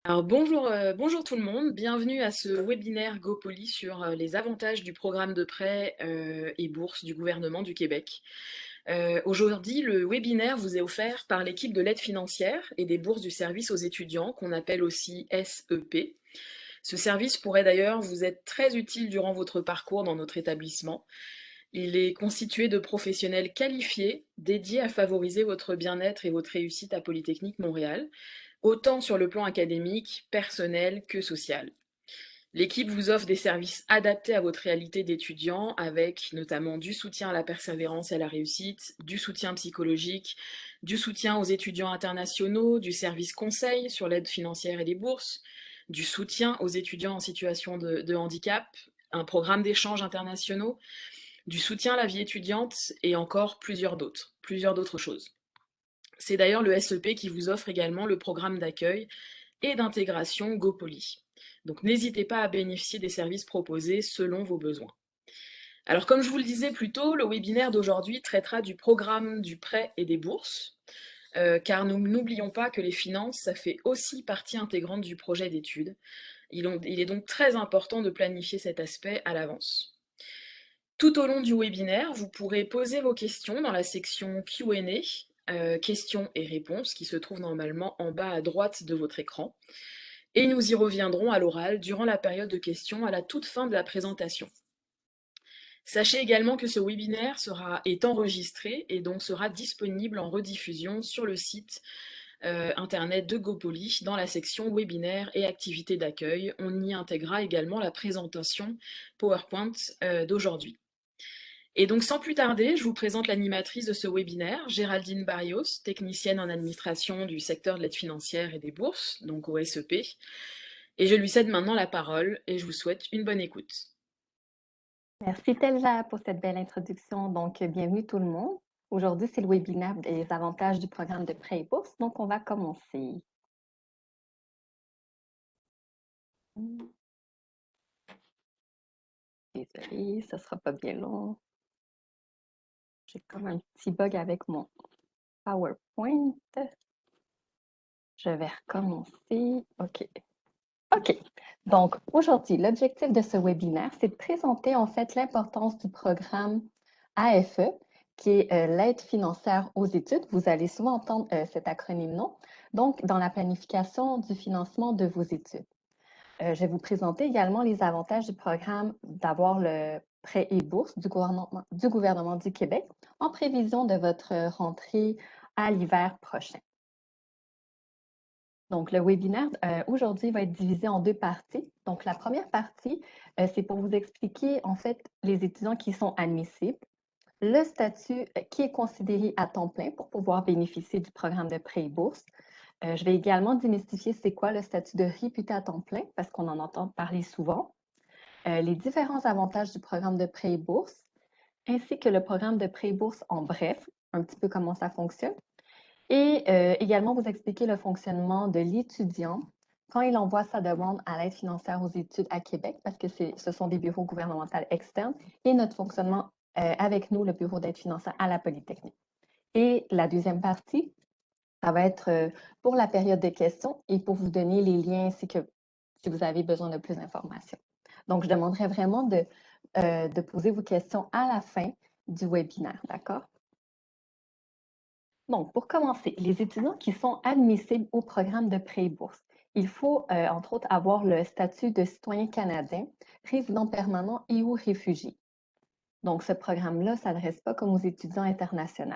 Alors bonjour tout le monde, bienvenue à ce webinaire GoPoly sur les avantages du programme de prêt et bourse du gouvernement du Québec. Aujourd'hui, le webinaire vous est offert par l'équipe de l'aide financière et des bourses du service aux étudiants, qu'on appelle aussi SEP. Ce service pourrait d'ailleurs vous être très utile durant votre parcours dans notre établissement. Il est constitué de professionnels qualifiés, dédiés à favoriser votre bien-être et votre réussite à Polytechnique Montréal, autant sur le plan académique, personnel que social. L'équipe vous offre des services adaptés à votre réalité d'étudiant, avec notamment du soutien à la persévérance et à la réussite, du soutien psychologique, du soutien aux étudiants internationaux, du service conseil sur l'aide financière et les bourses, du soutien aux étudiants en situation de handicap, un programme d'échanges internationaux, du soutien à la vie étudiante et encore plusieurs d'autres choses. C'est d'ailleurs le SEP qui vous offre également le programme d'accueil et d'intégration GoPoly. Donc n'hésitez pas à bénéficier des services proposés selon vos besoins. Alors comme je vous le disais plus tôt, le webinaire d'aujourd'hui traitera du programme du prêt et des bourses, car nous n'oublions pas que les finances, ça fait aussi partie intégrante du projet d'études. Il est donc très important de planifier cet aspect à l'avance. Tout au long du webinaire, vous pourrez poser vos questions dans la section Q&A, questions et réponses, qui se trouve normalement en bas à droite de votre écran. Et nous y reviendrons à l'oral durant la période de questions à la toute fin de la présentation. Sachez également que ce webinaire est enregistré et donc sera disponible en rediffusion sur le site internet de GoPoly dans la section webinaire et activités d'accueil. On y intégrera également la présentation PowerPoint d'aujourd'hui. Et donc sans plus tarder, je vous présente l'animatrice de ce webinaire, Géraldine Barrios, technicienne en administration du secteur de l'aide financière et des bourses, donc au SEP. Et je lui cède maintenant la parole et je vous souhaite une bonne écoute. Merci Telja pour cette belle introduction. Donc, bienvenue tout le monde. Aujourd'hui, c'est le webinaire des avantages du programme de prêt et bourse. Donc, on va commencer. Désolée, ce ne sera pas bien long. J'ai comme un petit bug avec mon PowerPoint. Je vais recommencer. OK. OK. Donc, aujourd'hui, l'objectif de ce webinaire, c'est de présenter en fait l'importance du programme AFE, qui est l'aide financière aux études. Vous allez souvent entendre cet acronyme-nom. Donc, dans la planification du financement de vos études. Je vais vous présenter également les avantages du programme d'avoir le prêt et bourse du gouvernement du Québec en prévision de votre rentrée à l'hiver prochain. Donc, le webinaire aujourd'hui va être divisé en deux parties. Donc, la première partie, c'est pour vous expliquer en fait les étudiants qui sont admissibles, le statut qui est considéré à temps plein pour pouvoir bénéficier du programme de prêt et bourse. Je vais également démystifier c'est quoi le statut de réputé à temps plein parce qu'on en entend parler souvent. Les différents avantages du programme de prêt et bourse, ainsi que le programme de prêt et bourse en bref, un petit peu comment ça fonctionne. Et également vous expliquer le fonctionnement de l'étudiant quand il envoie sa demande à l'aide financière aux études à Québec, parce que ce sont des bureaux gouvernementaux externes, et notre fonctionnement avec nous, le bureau d'aide financière à la Polytechnique. Et la deuxième partie, ça va être pour la période de questions et pour vous donner les liens ainsi que si vous avez besoin de plus d'informations. Donc, je demanderai vraiment de poser vos questions à la fin du webinaire, d'accord? Donc, pour commencer, les étudiants qui sont admissibles au programme de prêt et bourse, il faut, entre autres, avoir le statut de citoyen canadien, résident permanent et ou réfugié. Donc, ce programme-là ne s'adresse pas comme aux étudiants internationaux.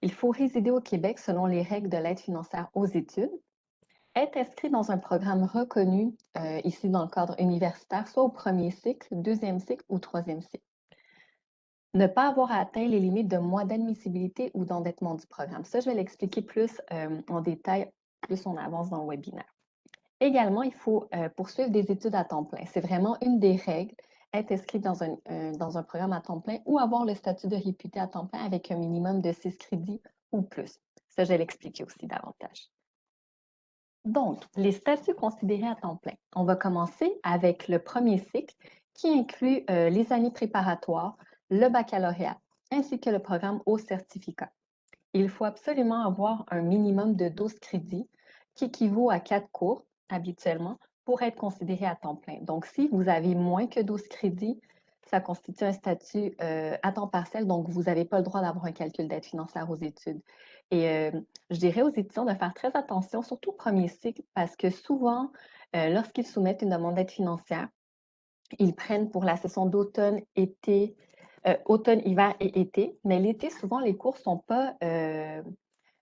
Il faut résider au Québec selon les règles de l'aide financière aux études, être inscrit dans un programme reconnu ici dans le cadre universitaire, soit au premier cycle, deuxième cycle ou troisième cycle. Ne pas avoir atteint les limites de mois d'admissibilité ou d'endettement du programme. Ça, je vais l'expliquer plus en détail, plus on avance dans le webinaire. Également, il faut poursuivre des études à temps plein. C'est vraiment une des règles, être inscrit dans un programme à temps plein ou avoir le statut de réputé à temps plein avec un minimum de 6 crédits ou plus. Ça, je vais l'expliquer aussi davantage. Donc, les statuts considérés à temps plein. On va commencer avec le premier cycle qui inclut les années préparatoires, le baccalauréat, ainsi que le programme au certificat. Il faut absolument avoir un minimum de 12 crédits qui équivaut à 4 cours, habituellement pour être considéré à temps plein. Donc, si vous avez moins que 12 crédits, ça constitue un statut à temps partiel, donc vous n'avez pas le droit d'avoir un calcul d'aide financière aux études. Et je dirais aux étudiants de faire très attention, surtout au premier cycle, parce que souvent, lorsqu'ils soumettent une demande d'aide financière, ils prennent pour la session d'automne, été, automne, hiver et été, mais l'été, souvent, les cours ne sont pas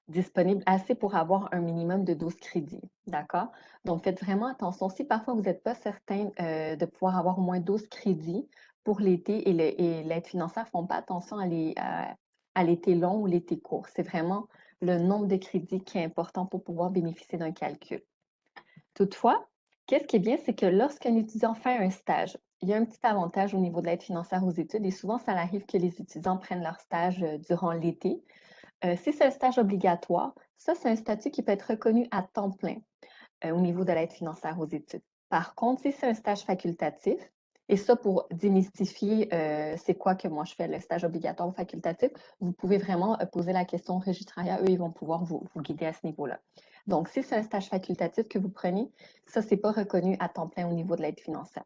disponible assez pour avoir un minimum de 12 crédits, d'accord? Donc, faites vraiment attention. Si parfois vous n'êtes pas certain de pouvoir avoir au moins 12 crédits pour l'été et l'aide financière ne font pas attention à l'été long ou l'été court. C'est vraiment le nombre de crédits qui est important pour pouvoir bénéficier d'un calcul. Toutefois, qu'est-ce qui est bien, c'est que lorsqu'un étudiant fait un stage, il y a un petit avantage au niveau de l'aide financière aux études et souvent, ça arrive que les étudiants prennent leur stage durant l'été. Si c'est un stage obligatoire, ça, c'est un statut qui peut être reconnu à temps plein au niveau de l'aide financière aux études. Par contre, si c'est un stage facultatif, et ça pour démystifier c'est quoi que moi je fais, le stage obligatoire ou facultatif, vous pouvez vraiment poser la question au registrariat, eux, ils vont pouvoir vous guider à ce niveau-là. Donc, si c'est un stage facultatif que vous prenez, ça, c'est pas reconnu à temps plein au niveau de l'aide financière.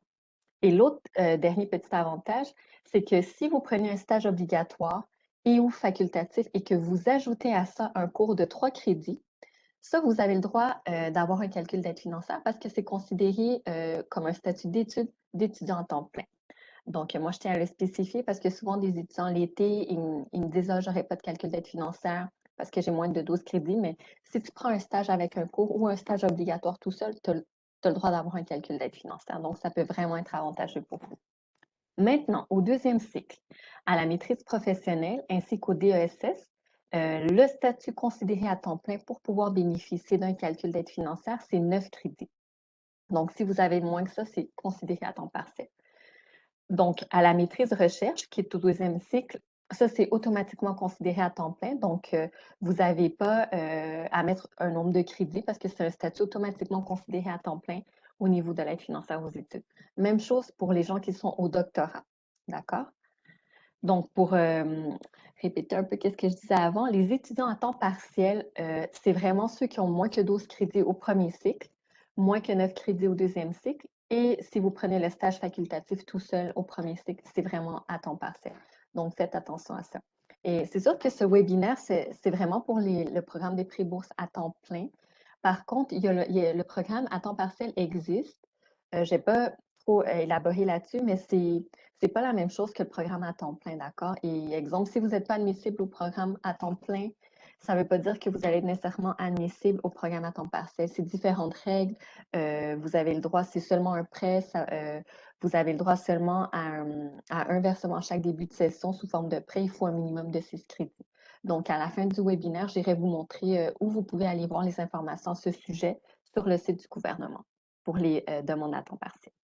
Et l'autre dernier petit avantage, c'est que si vous prenez un stage obligatoire et ou facultatif et que vous ajoutez à ça un cours de 3 crédits, ça, vous avez le droit d'avoir un calcul d'aide financière parce que c'est considéré comme un statut d'étude d'étudiant en temps plein. Donc, moi, je tiens à le spécifier parce que souvent, des étudiants l'été, ils me disent, ah, j'aurais pas de calcul d'aide financière parce que j'ai moins de 12 crédits. Mais si tu prends un stage avec un cours ou un stage obligatoire tout seul, tu as le droit d'avoir un calcul d'aide financière. Donc, ça peut vraiment être avantageux pour vous. Maintenant, au deuxième cycle, à la maîtrise professionnelle ainsi qu'au DESS, le statut considéré à temps plein pour pouvoir bénéficier d'un calcul d'aide financière, c'est 9 crédits. Donc, si vous avez moins que ça, c'est considéré à temps partiel. Donc, à la maîtrise recherche, qui est au deuxième cycle, ça, c'est automatiquement considéré à temps plein. Donc, vous n'avez pas à mettre un nombre de crédits parce que c'est un statut automatiquement considéré à temps plein au niveau de l'aide financière aux études. Même chose pour les gens qui sont au doctorat. D'accord? Donc, pour répéter un peu ce que je disais avant, les étudiants à temps partiel, c'est vraiment ceux qui ont moins que 12 crédits au premier cycle, moins que 9 crédits au deuxième cycle. Et si vous prenez le stage facultatif tout seul au premier cycle, c'est vraiment à temps partiel. Donc, faites attention à ça. Et c'est sûr que ce webinaire, c'est vraiment pour le programme des pré-bourses à temps plein. Par contre, le programme à temps partiel existe. Je n'ai pas trop élaboré là-dessus, mais c'est pas la même chose que le programme à temps plein, d'accord? Et exemple, si vous n'êtes pas admissible au programme à temps plein, ça ne veut pas dire que vous allez être nécessairement admissible au programme à temps partiel. C'est différentes règles. Vous avez le droit, c'est seulement un prêt, vous avez le droit seulement à un versement à chaque début de session sous forme de prêt. Il faut un minimum de 6 crédits. Donc, à la fin du webinaire, j'irai vous montrer où vous pouvez aller voir les informations à ce sujet sur le site du gouvernement pour les demandes à temps partiel.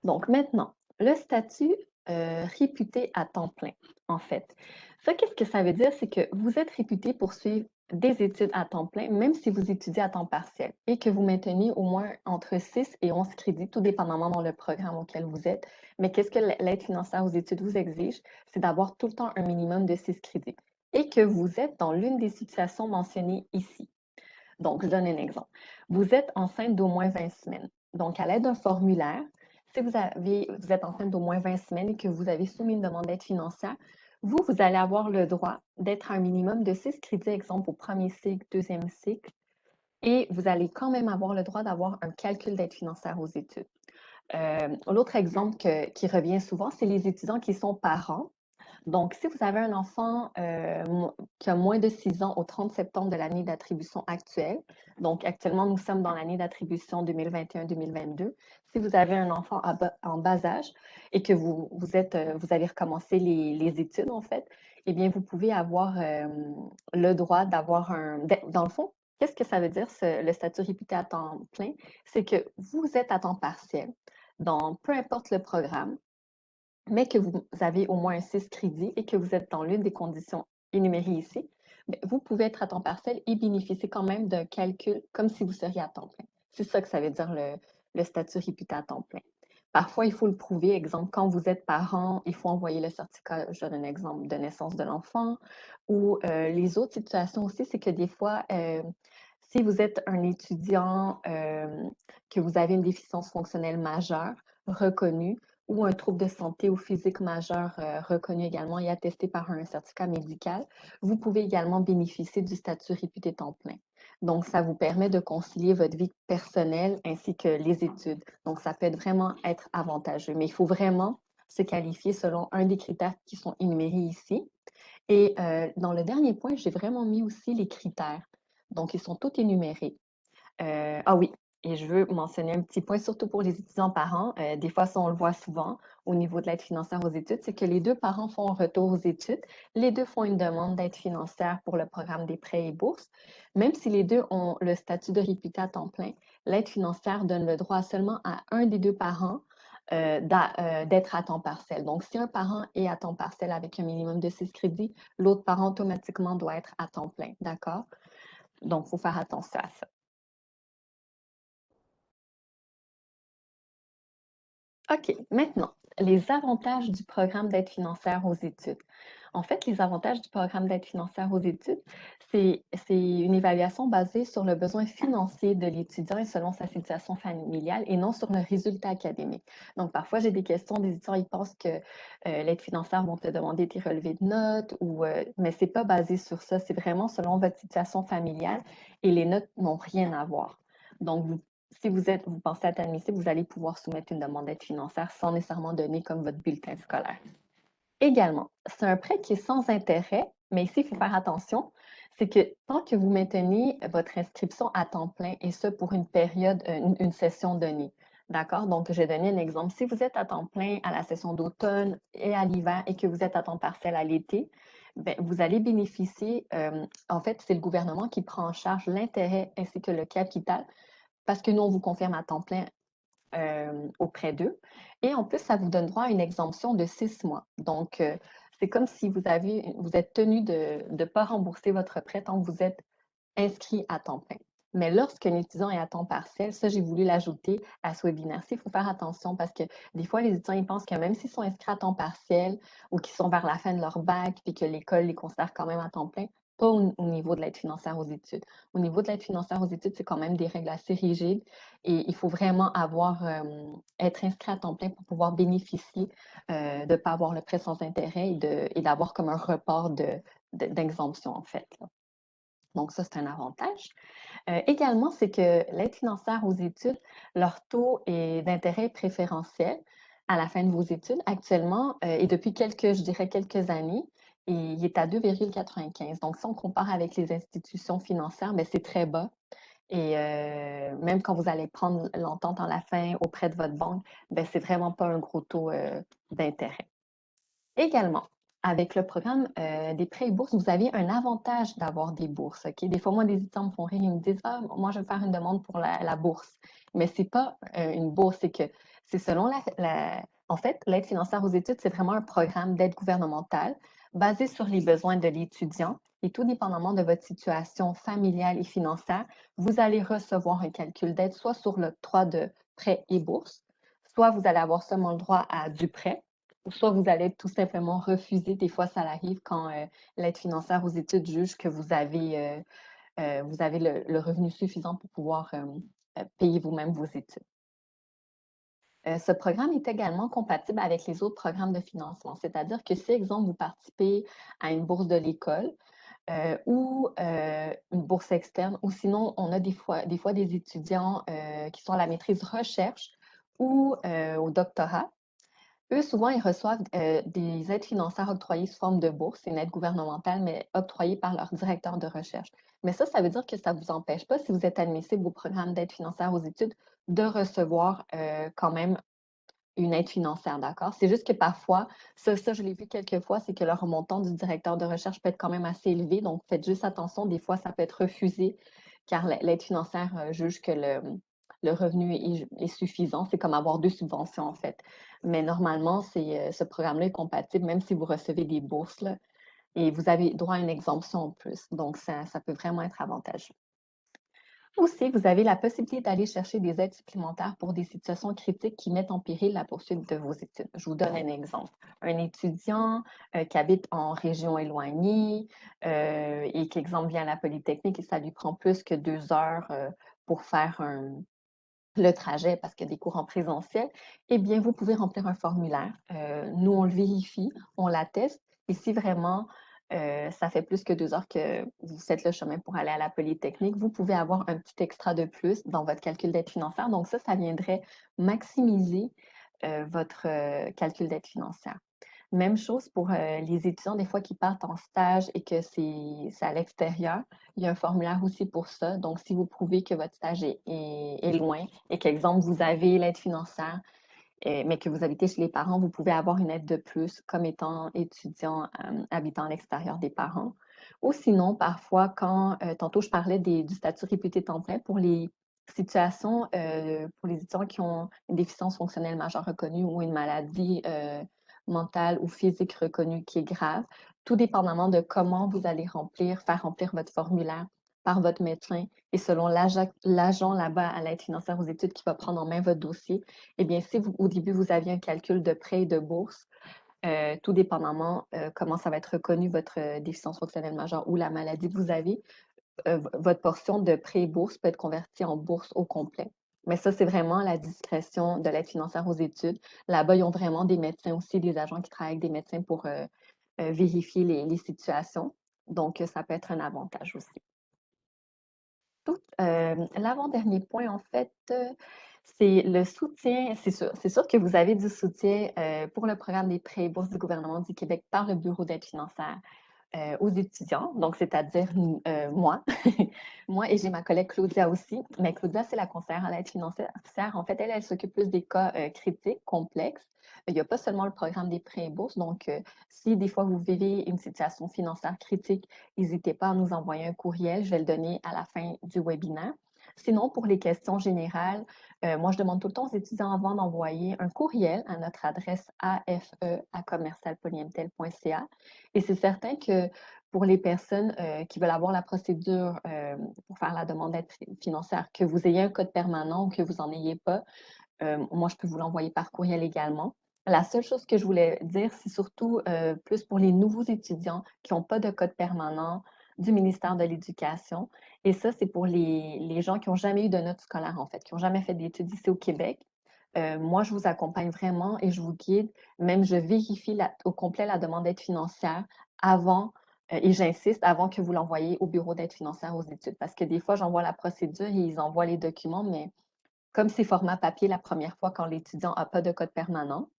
Donc maintenant, le statut réputé à temps plein, en fait. Ça, qu'est-ce que ça veut dire? C'est que vous êtes réputé pour suivre des études à temps plein, même si vous étudiez à temps partiel, et que vous maintenez au moins entre 6 et 11 crédits, tout dépendamment dans le programme auquel vous êtes. Mais qu'est-ce que l'aide financière aux études vous exige? C'est d'avoir tout le temps un minimum de 6 crédits et que vous êtes dans l'une des situations mentionnées ici. Donc, je donne un exemple. Vous êtes enceinte d'au moins 20 semaines. Donc, à l'aide d'un formulaire, si vous êtes enceinte d'au moins 20 semaines et que vous avez soumis une demande d'aide financière, vous allez avoir le droit d'être à un minimum de 6 crédits, exemple au premier cycle, deuxième cycle, et vous allez quand même avoir le droit d'avoir un calcul d'aide financière aux études. L'autre exemple qui revient souvent, c'est les étudiants qui sont parents. Donc, si vous avez un enfant qui a moins de 6 ans au 30 septembre de l'année d'attribution actuelle, donc actuellement, nous sommes dans l'année d'attribution 2021-2022. Si vous avez un enfant en bas âge et que vous allez recommencer les études, en fait, eh bien, vous pouvez avoir le droit d'avoir Dans le fond, qu'est-ce que ça veut dire, le statut réputé à temps plein? C'est que vous êtes à temps partiel dans peu importe le programme, mais que vous avez au moins 6 crédits et que vous êtes dans l'une des conditions énumérées ici, vous pouvez être à temps partiel et bénéficier quand même d'un calcul comme si vous seriez à temps plein. C'est ça que ça veut dire le statut réputé à temps plein. Parfois, il faut le prouver. Exemple, quand vous êtes parent, il faut envoyer le certificat, je donne un exemple, de naissance de l'enfant. Ou les autres situations aussi, c'est que des fois, Si vous êtes un étudiant, que vous avez une déficience fonctionnelle majeure reconnue ou un trouble de santé ou physique majeur, reconnu également et attesté par un certificat médical, vous pouvez également bénéficier du statut réputé temps plein. Donc, ça vous permet de concilier votre vie personnelle ainsi que les études. Donc, ça peut vraiment être avantageux, mais il faut vraiment se qualifier selon un des critères qui sont énumérés ici. Et dans le dernier point, j'ai vraiment mis aussi les critères. Donc, ils sont tous énumérés. Ah oui, et je veux mentionner un petit point, surtout pour les étudiants parents. Des fois, ça, on le voit souvent au niveau de l'aide financière aux études, c'est que les deux parents font un retour aux études. Les deux font une demande d'aide financière pour le programme des prêts et bourses. Même si les deux ont le statut de réputé à temps plein, l'aide financière donne le droit seulement à un des deux parents d'être à temps partiel. Donc, si un parent est à temps partiel avec un minimum de 6 crédits, l'autre parent automatiquement doit être à temps plein, d'accord? Donc, il faut faire attention à ça. OK, maintenant, les avantages du programme d'aide financière aux études. En fait, les avantages du programme d'aide financière aux études, c'est une évaluation basée sur le besoin financier de l'étudiant et selon sa situation familiale et non sur le résultat académique. Donc, parfois, j'ai des questions des étudiants, ils pensent que l'aide financière vont te demander tes relevés de notes, mais ce n'est pas basé sur ça, c'est vraiment selon votre situation familiale et les notes n'ont rien à voir. Donc, si vous pensez être admissible, vous allez pouvoir soumettre une demande d'aide financière sans nécessairement donner comme votre bulletin scolaire. Également, c'est un prêt qui est sans intérêt, mais ici, il faut faire attention, c'est que tant que vous maintenez votre inscription à temps plein, et ce pour une période, une session donnée. D'accord? Donc, je vais donner un exemple. Si vous êtes à temps plein à la session d'automne et à l'hiver et que vous êtes à temps partiel à l'été, ben, vous allez bénéficier, en fait, c'est le gouvernement qui prend en charge l'intérêt ainsi que le capital parce que nous, on vous confirme à temps plein auprès d'eux. Et en plus, ça vous donne droit à une exemption de 6 mois. Donc, c'est comme si vous êtes tenu de ne pas rembourser votre prêt tant que vous êtes inscrit à temps plein. Mais lorsqu'un étudiant est à temps partiel, ça, j'ai voulu l'ajouter à ce webinaire-ci. Il faut faire attention parce que des fois, les étudiants, ils pensent que même s'ils sont inscrits à temps partiel ou qu'ils sont vers la fin de leur bac et que l'école les considère quand même à temps plein, pas au niveau de l'aide financière aux études. Au niveau de l'aide financière aux études, c'est quand même des règles assez rigides et il faut vraiment être inscrit à temps plein pour pouvoir bénéficier de ne pas avoir le prêt sans intérêt et d'avoir comme un report d'exemption, en fait, là. Donc, ça, c'est un avantage. Également, c'est que l'aide financière aux études, leur taux d'intérêt préférentiel à la fin de vos études, actuellement, et depuis je dirais quelques années, il est à 2,95. Donc, si on compare avec les institutions financières, ben, c'est très bas. Et même quand vous allez prendre l'entente en la fin auprès de votre banque, ben, c'est vraiment pas un gros taux d'intérêt. Également, avec le programme des prêts et bourses, vous avez un avantage d'avoir des bourses. OK? Des fois, moi, des étudiants me font rire, ils me disent ah, moi, je veux faire une demande pour la bourse. Mais ce n'est pas une bourse, c'est selon En fait, l'aide financière aux études, c'est vraiment un programme d'aide gouvernementale basé sur les besoins de l'étudiant. Et tout dépendamment de votre situation familiale et financière, vous allez recevoir un calcul d'aide soit sur l'octroi de prêts et bourses, soit vous allez avoir seulement le droit à du prêt, ou soit vous allez tout simplement refuser. Des fois, ça arrive quand l'aide financière aux études juge que vous avez le revenu suffisant pour pouvoir payer vous-même vos études. Ce programme est également compatible avec les autres programmes de financement, c'est-à-dire que si, exemple, vous participez à une bourse de l'école ou une bourse externe, ou sinon, on a des fois des étudiants qui sont à la maîtrise recherche ou au doctorat. Eux, souvent, ils reçoivent des aides financières octroyées sous forme de bourse, c'est une aide gouvernementale, mais octroyée par leur directeur de recherche. Mais ça veut dire que ça ne vous empêche pas, si vous êtes admissible au programme d'aide financière aux études, de recevoir quand même une aide financière, d'accord? C'est juste que parfois, ça je l'ai vu quelques fois, c'est que le montant du directeur de recherche peut être quand même assez élevé. Donc, faites juste attention, des fois, ça peut être refusé car l'aide financière juge que le revenu est suffisant. C'est comme avoir deux subventions, en fait. Mais normalement, ce programme-là est compatible, même si vous recevez des bourses, là, et vous avez droit à une exemption en plus. Donc, ça peut vraiment être avantageux. Aussi, vous avez la possibilité d'aller chercher des aides supplémentaires pour des situations critiques qui mettent en péril la poursuite de vos études. Je vous donne un exemple. Un étudiant qui habite en région éloignée et qui, exemple, vient à la Polytechnique et ça lui prend plus que 2 heures pour faire le trajet parce qu'il y a des cours en présentiel, eh bien, vous pouvez remplir un formulaire. Nous, on le vérifie, on l'atteste. Et si vraiment ça fait plus que 2 heures que vous faites le chemin pour aller à la Polytechnique, vous pouvez avoir un petit extra de plus dans votre calcul d'aide financière. Donc ça viendrait maximiser votre calcul d'aide financière. Même chose pour les étudiants, des fois, qui partent en stage et que c'est à l'extérieur. Il y a un formulaire aussi pour ça. Donc, si vous prouvez que votre stage est loin et qu'exemple, vous avez l'aide financière, mais que vous habitez chez les parents, vous pouvez avoir une aide de plus comme étant étudiant habitant à l'extérieur des parents. Ou sinon, parfois, quand, tantôt je parlais du statut réputé temps plein pour les situations, pour les étudiants qui ont une déficience fonctionnelle majeure reconnue ou une maladie mentale ou physique reconnue qui est grave, tout dépendamment de comment vous allez faire remplir votre formulaire par votre médecin et selon l'agent là-bas à l'aide financière aux études qui va prendre en main votre dossier, eh bien, si au début, vous aviez un calcul de prêt et de bourse, tout dépendamment comment ça va être reconnu, votre déficience fonctionnelle majeure ou la maladie que vous avez, votre portion de prêt et bourse peut être convertie en bourse au complet. Mais ça, c'est vraiment à la discrétion de l'aide financière aux études. Là-bas, ils ont vraiment des médecins aussi, des agents qui travaillent avec des médecins pour vérifier les situations. Donc, ça peut être un avantage aussi. L'avant-dernier point, en fait, c'est le soutien. C'est sûr que vous avez du soutien pour le programme des prêts et bourses du gouvernement du Québec par le Bureau d'aide financière aux étudiants, donc c'est-à-dire moi. Moi et j'ai ma collègue Claudia aussi. Mais Claudia, c'est la conseillère à l'aide financière. En fait, elle s'occupe plus des cas critiques, complexes. Il n'y a pas seulement le programme des prêts et bourses. Donc, si des fois vous vivez une situation financière critique, n'hésitez pas à nous envoyer un courriel. Je vais le donner à la fin du webinaire. Sinon, pour les questions générales, moi, je demande tout le temps aux étudiants avant d'envoyer un courriel à notre adresse afe@commercialpolyemtel.ca. Et c'est certain que pour les personnes qui veulent avoir la procédure pour faire la demande d'aide financière, que vous ayez un code permanent ou que vous n'en ayez pas, moi, je peux vous l'envoyer par courriel également. La seule chose que je voulais dire, c'est surtout plus pour les nouveaux étudiants qui n'ont pas de code permanent du ministère de l'Éducation. Et ça, c'est pour les gens qui n'ont jamais eu de notes scolaires, en fait, qui n'ont jamais fait d'études ici au Québec. Moi, je vous accompagne vraiment et je vous guide. Même, je vérifie au complet la demande d'aide financière avant, et j'insiste, avant que vous l'envoyiez au bureau d'aide financière aux études. Parce que des fois, j'envoie la procédure et ils envoient les documents, mais comme c'est format papier la première fois quand l'étudiant n'a pas de code permanent,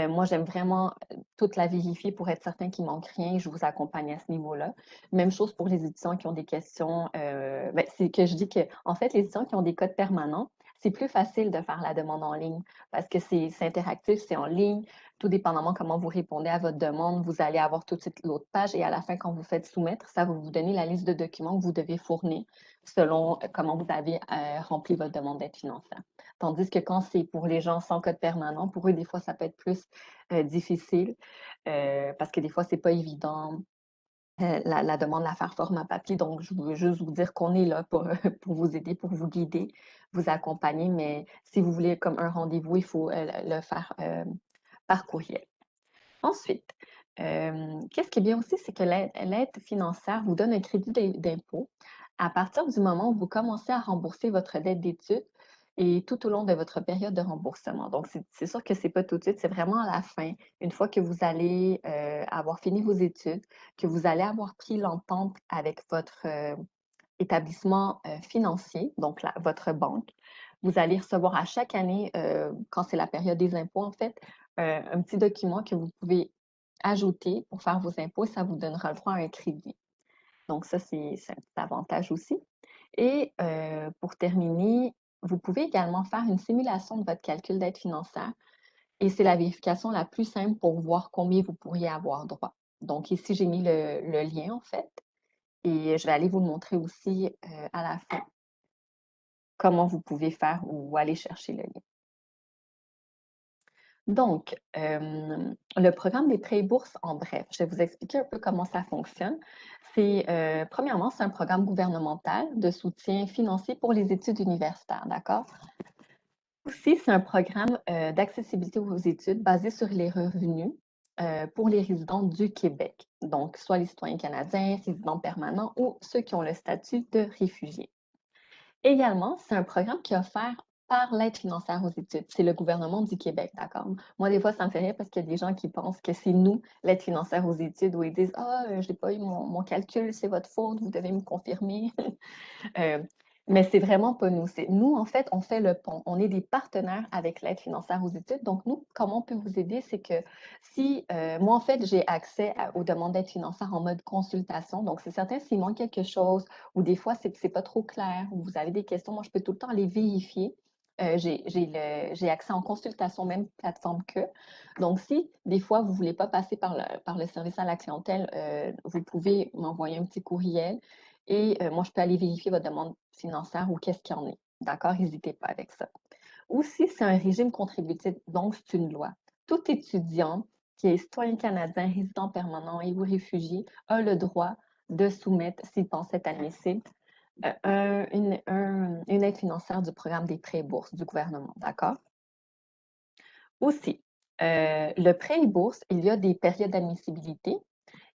moi, j'aime vraiment toute la vérifier pour être certain qu'il ne manque rien et je vous accompagne à ce niveau-là. Même chose pour les étudiants qui ont des questions. C'est que je dis que, en fait, les étudiants qui ont des codes permanents, c'est plus facile de faire la demande en ligne parce que c'est interactif, c'est en ligne. Tout dépendamment comment vous répondez à votre demande, vous allez avoir tout de suite l'autre page et à la fin, quand vous faites soumettre, ça va vous donner la liste de documents que vous devez fournir selon comment vous avez rempli votre demande d'aide financière. Tandis que quand c'est pour les gens sans code permanent, pour eux, des fois, ça peut être plus difficile parce que des fois, c'est pas évident. La demande, la faire format papier. Donc, je veux juste vous dire qu'on est là pour, pour vous aider, pour vous guider, vous accompagner. Mais si vous voulez comme un rendez-vous, il faut le faire par courriel. Ensuite, qu'est-ce qui est bien aussi, c'est que l'aide financière vous donne un crédit d'impôt à partir du moment où vous commencez à rembourser votre dette d'études et tout au long de votre période de remboursement. Donc, c'est sûr que ce n'est pas tout de suite, c'est vraiment à la fin, une fois que vous allez avoir fini vos études, que vous allez avoir pris l'entente avec votre établissement financier, donc votre banque. Vous allez recevoir à chaque année, quand c'est la période des impôts, en fait, un petit document que vous pouvez ajouter pour faire vos impôts et ça vous donnera le droit à un crédit. Donc ça, c'est un petit avantage aussi. Et pour terminer, vous pouvez également faire une simulation de votre calcul d'aide financière et c'est la vérification la plus simple pour voir combien vous pourriez avoir droit. Donc ici, j'ai mis le lien, en fait, et je vais aller vous le montrer aussi à la fin, comment vous pouvez faire ou aller chercher le lien. Donc, le programme des prêts et bourses, en bref, je vais vous expliquer un peu comment ça fonctionne. Premièrement, c'est un programme gouvernemental de soutien financier pour les études universitaires, d'accord? Aussi, c'est un programme d'accessibilité aux études basé sur les revenus pour les résidents du Québec, donc soit les citoyens canadiens, résidents permanents ou ceux qui ont le statut de réfugié. Également, c'est un programme qui est offert par l'aide financière aux études. C'est le gouvernement du Québec, d'accord? Moi, des fois, ça me fait rire parce qu'il y a des gens qui pensent que c'est nous, l'aide financière aux études, où ils disent: «Ah, je n'ai pas eu mon calcul, c'est votre faute, vous devez me confirmer.» Euh, mais c'est vraiment pas nous. C'est nous, en fait, on fait le pont. On est des partenaires avec l'aide financière aux études. Donc, nous, comment on peut vous aider? C'est que si, moi, en fait, j'ai accès aux demandes d'aide financière en mode consultation. Donc, c'est certain, s'il manque quelque chose ou des fois, c'est pas trop clair ou vous avez des questions, moi, je peux tout le temps aller vérifier. J'ai accès en consultation, même plateforme que. Donc, si des fois, vous ne voulez pas passer par le service à la clientèle, vous pouvez m'envoyer un petit courriel et moi, je peux aller vérifier votre demande financière ou qu'est-ce qu'il y en est. D'accord? N'hésitez pas avec ça. Aussi, c'est un régime contributif, donc c'est une loi. Tout étudiant qui est citoyen canadien, résident permanent et ou réfugié a le droit de soumettre, s'il pense être admissible, une aide financière du programme des prêts et bourses du gouvernement. D'accord? Aussi, le prêt et bourse, il y a des périodes d'admissibilité.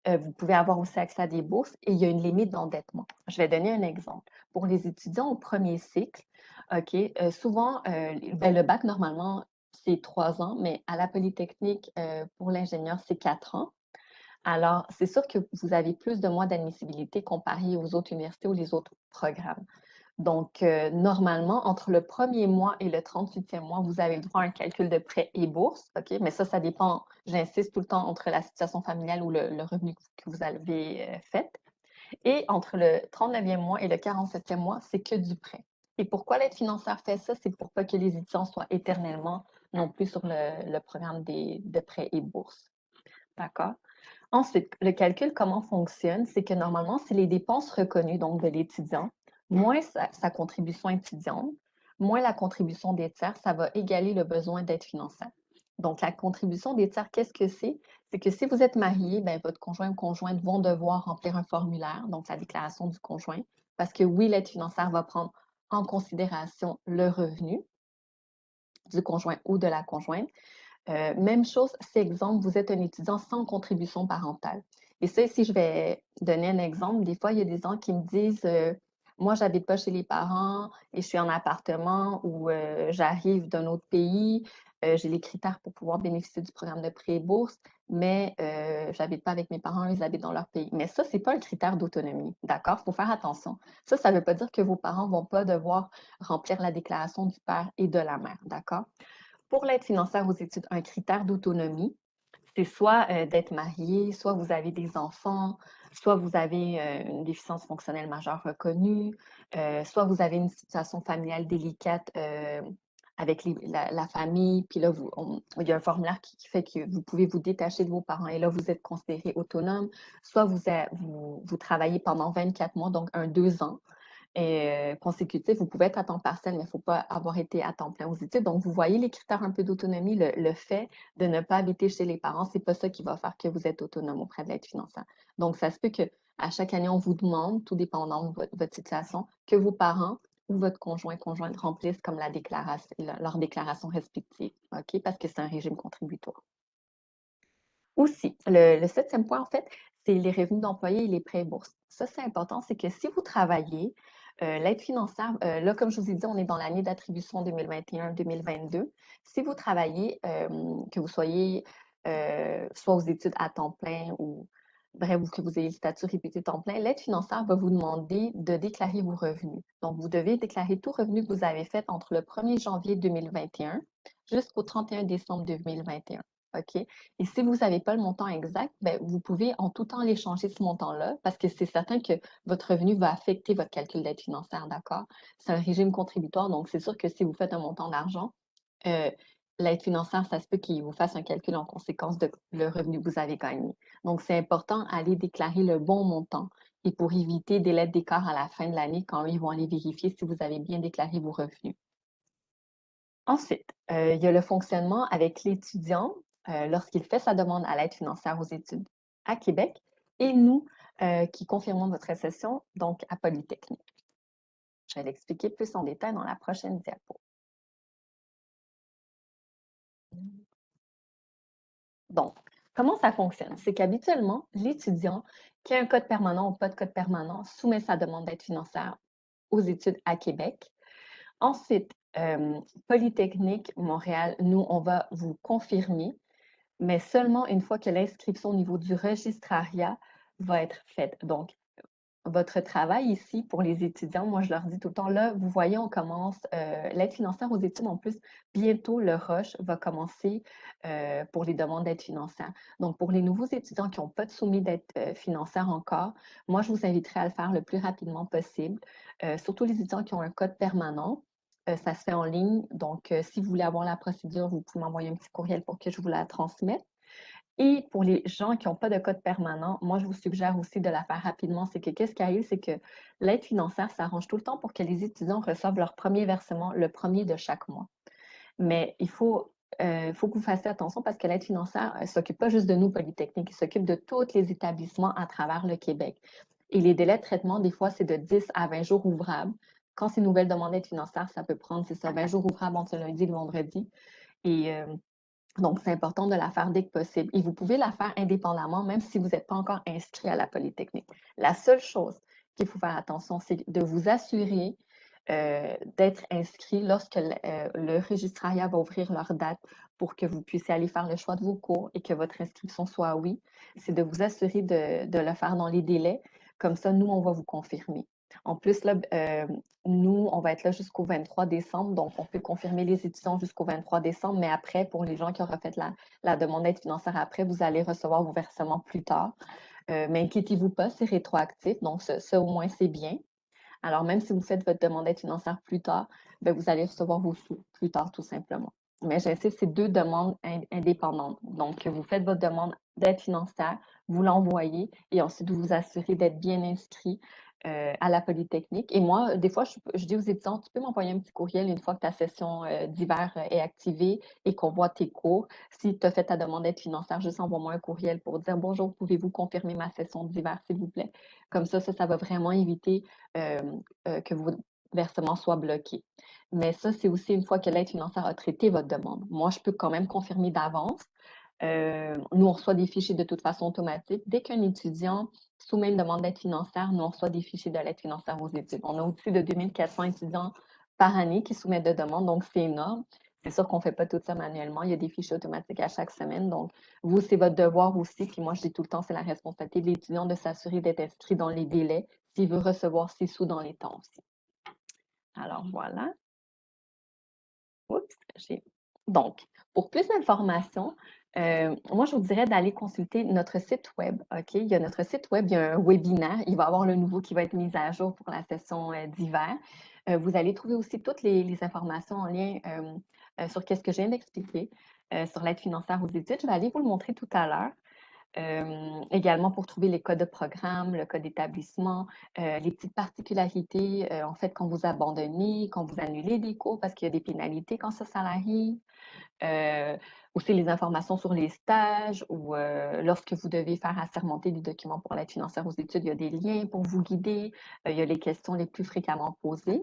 Vous pouvez avoir aussi accès à des bourses et il y a une limite d'endettement. Je vais donner un exemple. Pour les étudiants au premier cycle, OK, souvent, ben, le bac, normalement, c'est 3 ans, mais à la Polytechnique, pour l'ingénieur, c'est 4 ans. Alors, c'est sûr que vous avez plus de mois d'admissibilité comparé aux autres universités ou les autres programmes. Donc, normalement, entre le premier mois et le 38e mois, vous avez le droit à un calcul de prêt et bourse, OK? Mais ça dépend, j'insiste tout le temps, entre la situation familiale ou le revenu que vous avez fait. Et entre le 39e mois et le 47e mois, c'est que du prêt. Et pourquoi l'aide financière fait ça? C'est pour pas que les étudiants soient éternellement non plus sur le programme de prêts et bourses. D'accord? Ensuite, le calcul, comment fonctionne? C'est que normalement, c'est les dépenses reconnues donc de l'étudiant, moins sa contribution étudiante, moins la contribution des tiers, ça va égaler le besoin d'aide financière. Donc, la contribution des tiers, qu'est-ce que c'est? C'est que si vous êtes marié, ben, votre conjoint ou conjointe vont devoir remplir un formulaire, donc la déclaration du conjoint, parce que oui, l'aide financière va prendre en considération le revenu du conjoint ou de la conjointe. Même chose, si exemple, vous êtes un étudiant sans contribution parentale. Et ça, ici, je vais donner un exemple. Des fois, il y a des gens qui me disent moi, j'habite pas chez les parents et je suis en appartement ou j'arrive d'un autre pays. J'ai les critères pour pouvoir bénéficier du programme de prêt et bourse, mais j'habite pas avec mes parents, ils habitent dans leur pays. Mais ça, c'est pas un critère d'autonomie. D'accord? Il faut faire attention. Ça ne veut pas dire que vos parents vont pas devoir remplir la déclaration du père et de la mère. D'accord? Pour l'aide financière aux études, un critère d'autonomie, c'est soit d'être marié, soit vous avez des enfants, soit vous avez une déficience fonctionnelle majeure reconnue, soit vous avez une situation familiale délicate avec la famille, puis là, il y a un formulaire qui fait que vous pouvez vous détacher de vos parents et là, vous êtes considéré autonome, soit vous travaillez pendant 24 mois, donc 2 ans, consécutifs, vous pouvez être à temps partiel, mais il ne faut pas avoir été à temps plein aux études. Donc, vous voyez les critères un peu d'autonomie, le fait de ne pas habiter chez les parents, ce n'est pas ça qui va faire que vous êtes autonome auprès de l'aide financière. Donc, ça se peut qu'à chaque année, on vous demande, tout dépendant de votre situation, que vos parents ou votre conjointe remplissent comme leur déclaration respective, OK? Parce que c'est un régime contributoire. Aussi, le 7e point, en fait, c'est les revenus d'employés et les prêts et bourses. Ça, c'est important, c'est que si vous travaillez, l'aide financière, là, comme je vous ai dit, on est dans l'année d'attribution 2021-2022. Si vous travaillez, que vous soyez soit aux études à temps plein ou bref, ou que vous ayez le statut réputé temps plein, l'aide financière va vous demander de déclarer vos revenus. Donc, vous devez déclarer tout revenu que vous avez fait entre le 1er janvier 2021 jusqu'au 31 décembre 2021. OK? Et si vous n'avez pas le montant exact, ben, vous pouvez en tout temps l'échanger ce montant-là parce que c'est certain que votre revenu va affecter votre calcul d'aide financière, d'accord? C'est un régime contributoire, donc c'est sûr que si vous faites un montant d'argent, euh, l'aide financière, ça se peut qu'il vous fasse un calcul en conséquence de le revenu que vous avez gagné. Donc, c'est important d'aller déclarer le bon montant et pour éviter des lettres d'écart à la fin de l'année quand ils vont aller vérifier si vous avez bien déclaré vos revenus. Ensuite, il y a le fonctionnement avec l'étudiant lorsqu'il fait sa demande à l'aide financière aux études à Québec et nous qui confirmons votre session donc à Polytechnique. Je vais l'expliquer plus en détail dans la prochaine diapo. Donc, comment ça fonctionne? C'est qu'habituellement, l'étudiant qui a un code permanent ou pas de code permanent soumet sa demande d'aide financière aux études à Québec. Ensuite, Polytechnique Montréal, nous, on va vous confirmer, mais seulement une fois que l'inscription au niveau du registrariat va être faite. Donc, votre travail ici pour les étudiants, moi je leur dis tout le temps, là, vous voyez, on commence l'aide financière aux études. En plus, bientôt, le rush va commencer pour les demandes d'aide financière. Donc, pour les nouveaux étudiants qui n'ont pas de soumis d'aide financière encore, moi, je vous inviterai à le faire le plus rapidement possible, surtout les étudiants qui ont un code permanent. Ça se fait en ligne. Donc, si vous voulez avoir la procédure, vous pouvez m'envoyer un petit courriel pour que je vous la transmette. Et pour les gens qui n'ont pas de code permanent, moi, je vous suggère aussi de la faire rapidement. C'est que qu'est-ce qui arrive, c'est que l'aide financière s'arrange tout le temps pour que les étudiants reçoivent leur premier versement le premier de chaque mois. Mais faut que vous fassiez attention parce que l'aide financière ne s'occupe pas juste de nous, Polytechnique, il s'occupe de tous les établissements à travers le Québec. Et les délais de traitement, des fois, c'est de 10 à 20 jours ouvrables. Quand c'est une nouvelle demande d'aide financière, ça peut prendre, c'est ça, 20 jours ouvrables entre le lundi et le vendredi. Et donc, c'est important de la faire dès que possible. Et vous pouvez la faire indépendamment, même si vous n'êtes pas encore inscrit à la Polytechnique. La seule chose qu'il faut faire attention, c'est de vous assurer d'être inscrit lorsque le registrariat va ouvrir leur date pour que vous puissiez aller faire le choix de vos cours et que votre inscription soit oui. C'est de vous assurer de le faire dans les délais. Comme ça, nous, on va vous confirmer. En plus, là, nous, on va être là jusqu'au 23 décembre, donc on peut confirmer les étudiants jusqu'au 23 décembre, mais après, pour les gens qui auront fait la demande d'aide financière après, vous allez recevoir vos versements plus tard. Mais inquiétez-vous pas, c'est rétroactif, donc ça au moins c'est bien. Alors, même si vous faites votre demande d'aide financière plus tard, ben, vous allez recevoir vos sous plus tard, tout simplement. Mais j'insiste, c'est deux demandes indépendantes. Donc, vous faites votre demande d'aide financière, vous l'envoyez et ensuite vous vous assurez d'être bien inscrit à la Polytechnique. Et moi, des fois, je dis aux étudiants, tu peux m'envoyer un petit courriel une fois que ta session d'hiver est activée et qu'on voit tes cours. Si tu as fait ta demande d'aide financière, juste envoie-moi un courriel pour dire bonjour, pouvez-vous confirmer ma session d'hiver, s'il vous plaît? Comme ça va vraiment éviter que vos versements soient bloqués. Mais ça, c'est aussi une fois que l'aide financière a traité votre demande. Moi, je peux quand même confirmer d'avance. Nous, on reçoit des fichiers de toute façon automatiques. Dès qu'un étudiant soumet une demande d'aide financière, nous, on reçoit des fichiers de l'aide financière aux études. On a au-dessus de 2400 étudiants par année qui soumettent des demandes, donc c'est énorme. C'est sûr qu'on ne fait pas tout ça manuellement. Il y a des fichiers automatiques à chaque semaine. Donc, vous, c'est votre devoir aussi. Puis moi, je dis tout le temps, c'est la responsabilité de l'étudiant de s'assurer d'être inscrit dans les délais s'il veut recevoir ses sous dans les temps aussi. Alors, voilà. Oups, donc, pour plus d'informations, moi, je vous dirais d'aller consulter notre site web. OK? Il y a notre site web, il y a un webinaire. Il va y avoir le nouveau qui va être mis à jour pour la session d'hiver. Vous allez trouver aussi toutes les informations en lien sur ce que je viens d'expliquer sur l'aide financière aux études. Je vais aller vous le montrer tout à l'heure. Également pour trouver les codes de programme, le code d'établissement, les petites particularités, en fait, quand vous abandonnez, quand vous annulez des cours parce qu'il y a des pénalités quand ça arrive. Aussi les informations sur les stages ou lorsque vous devez faire assermenter des documents pour l'aide financière aux études, il y a des liens pour vous guider. Il y a les questions les plus fréquemment posées.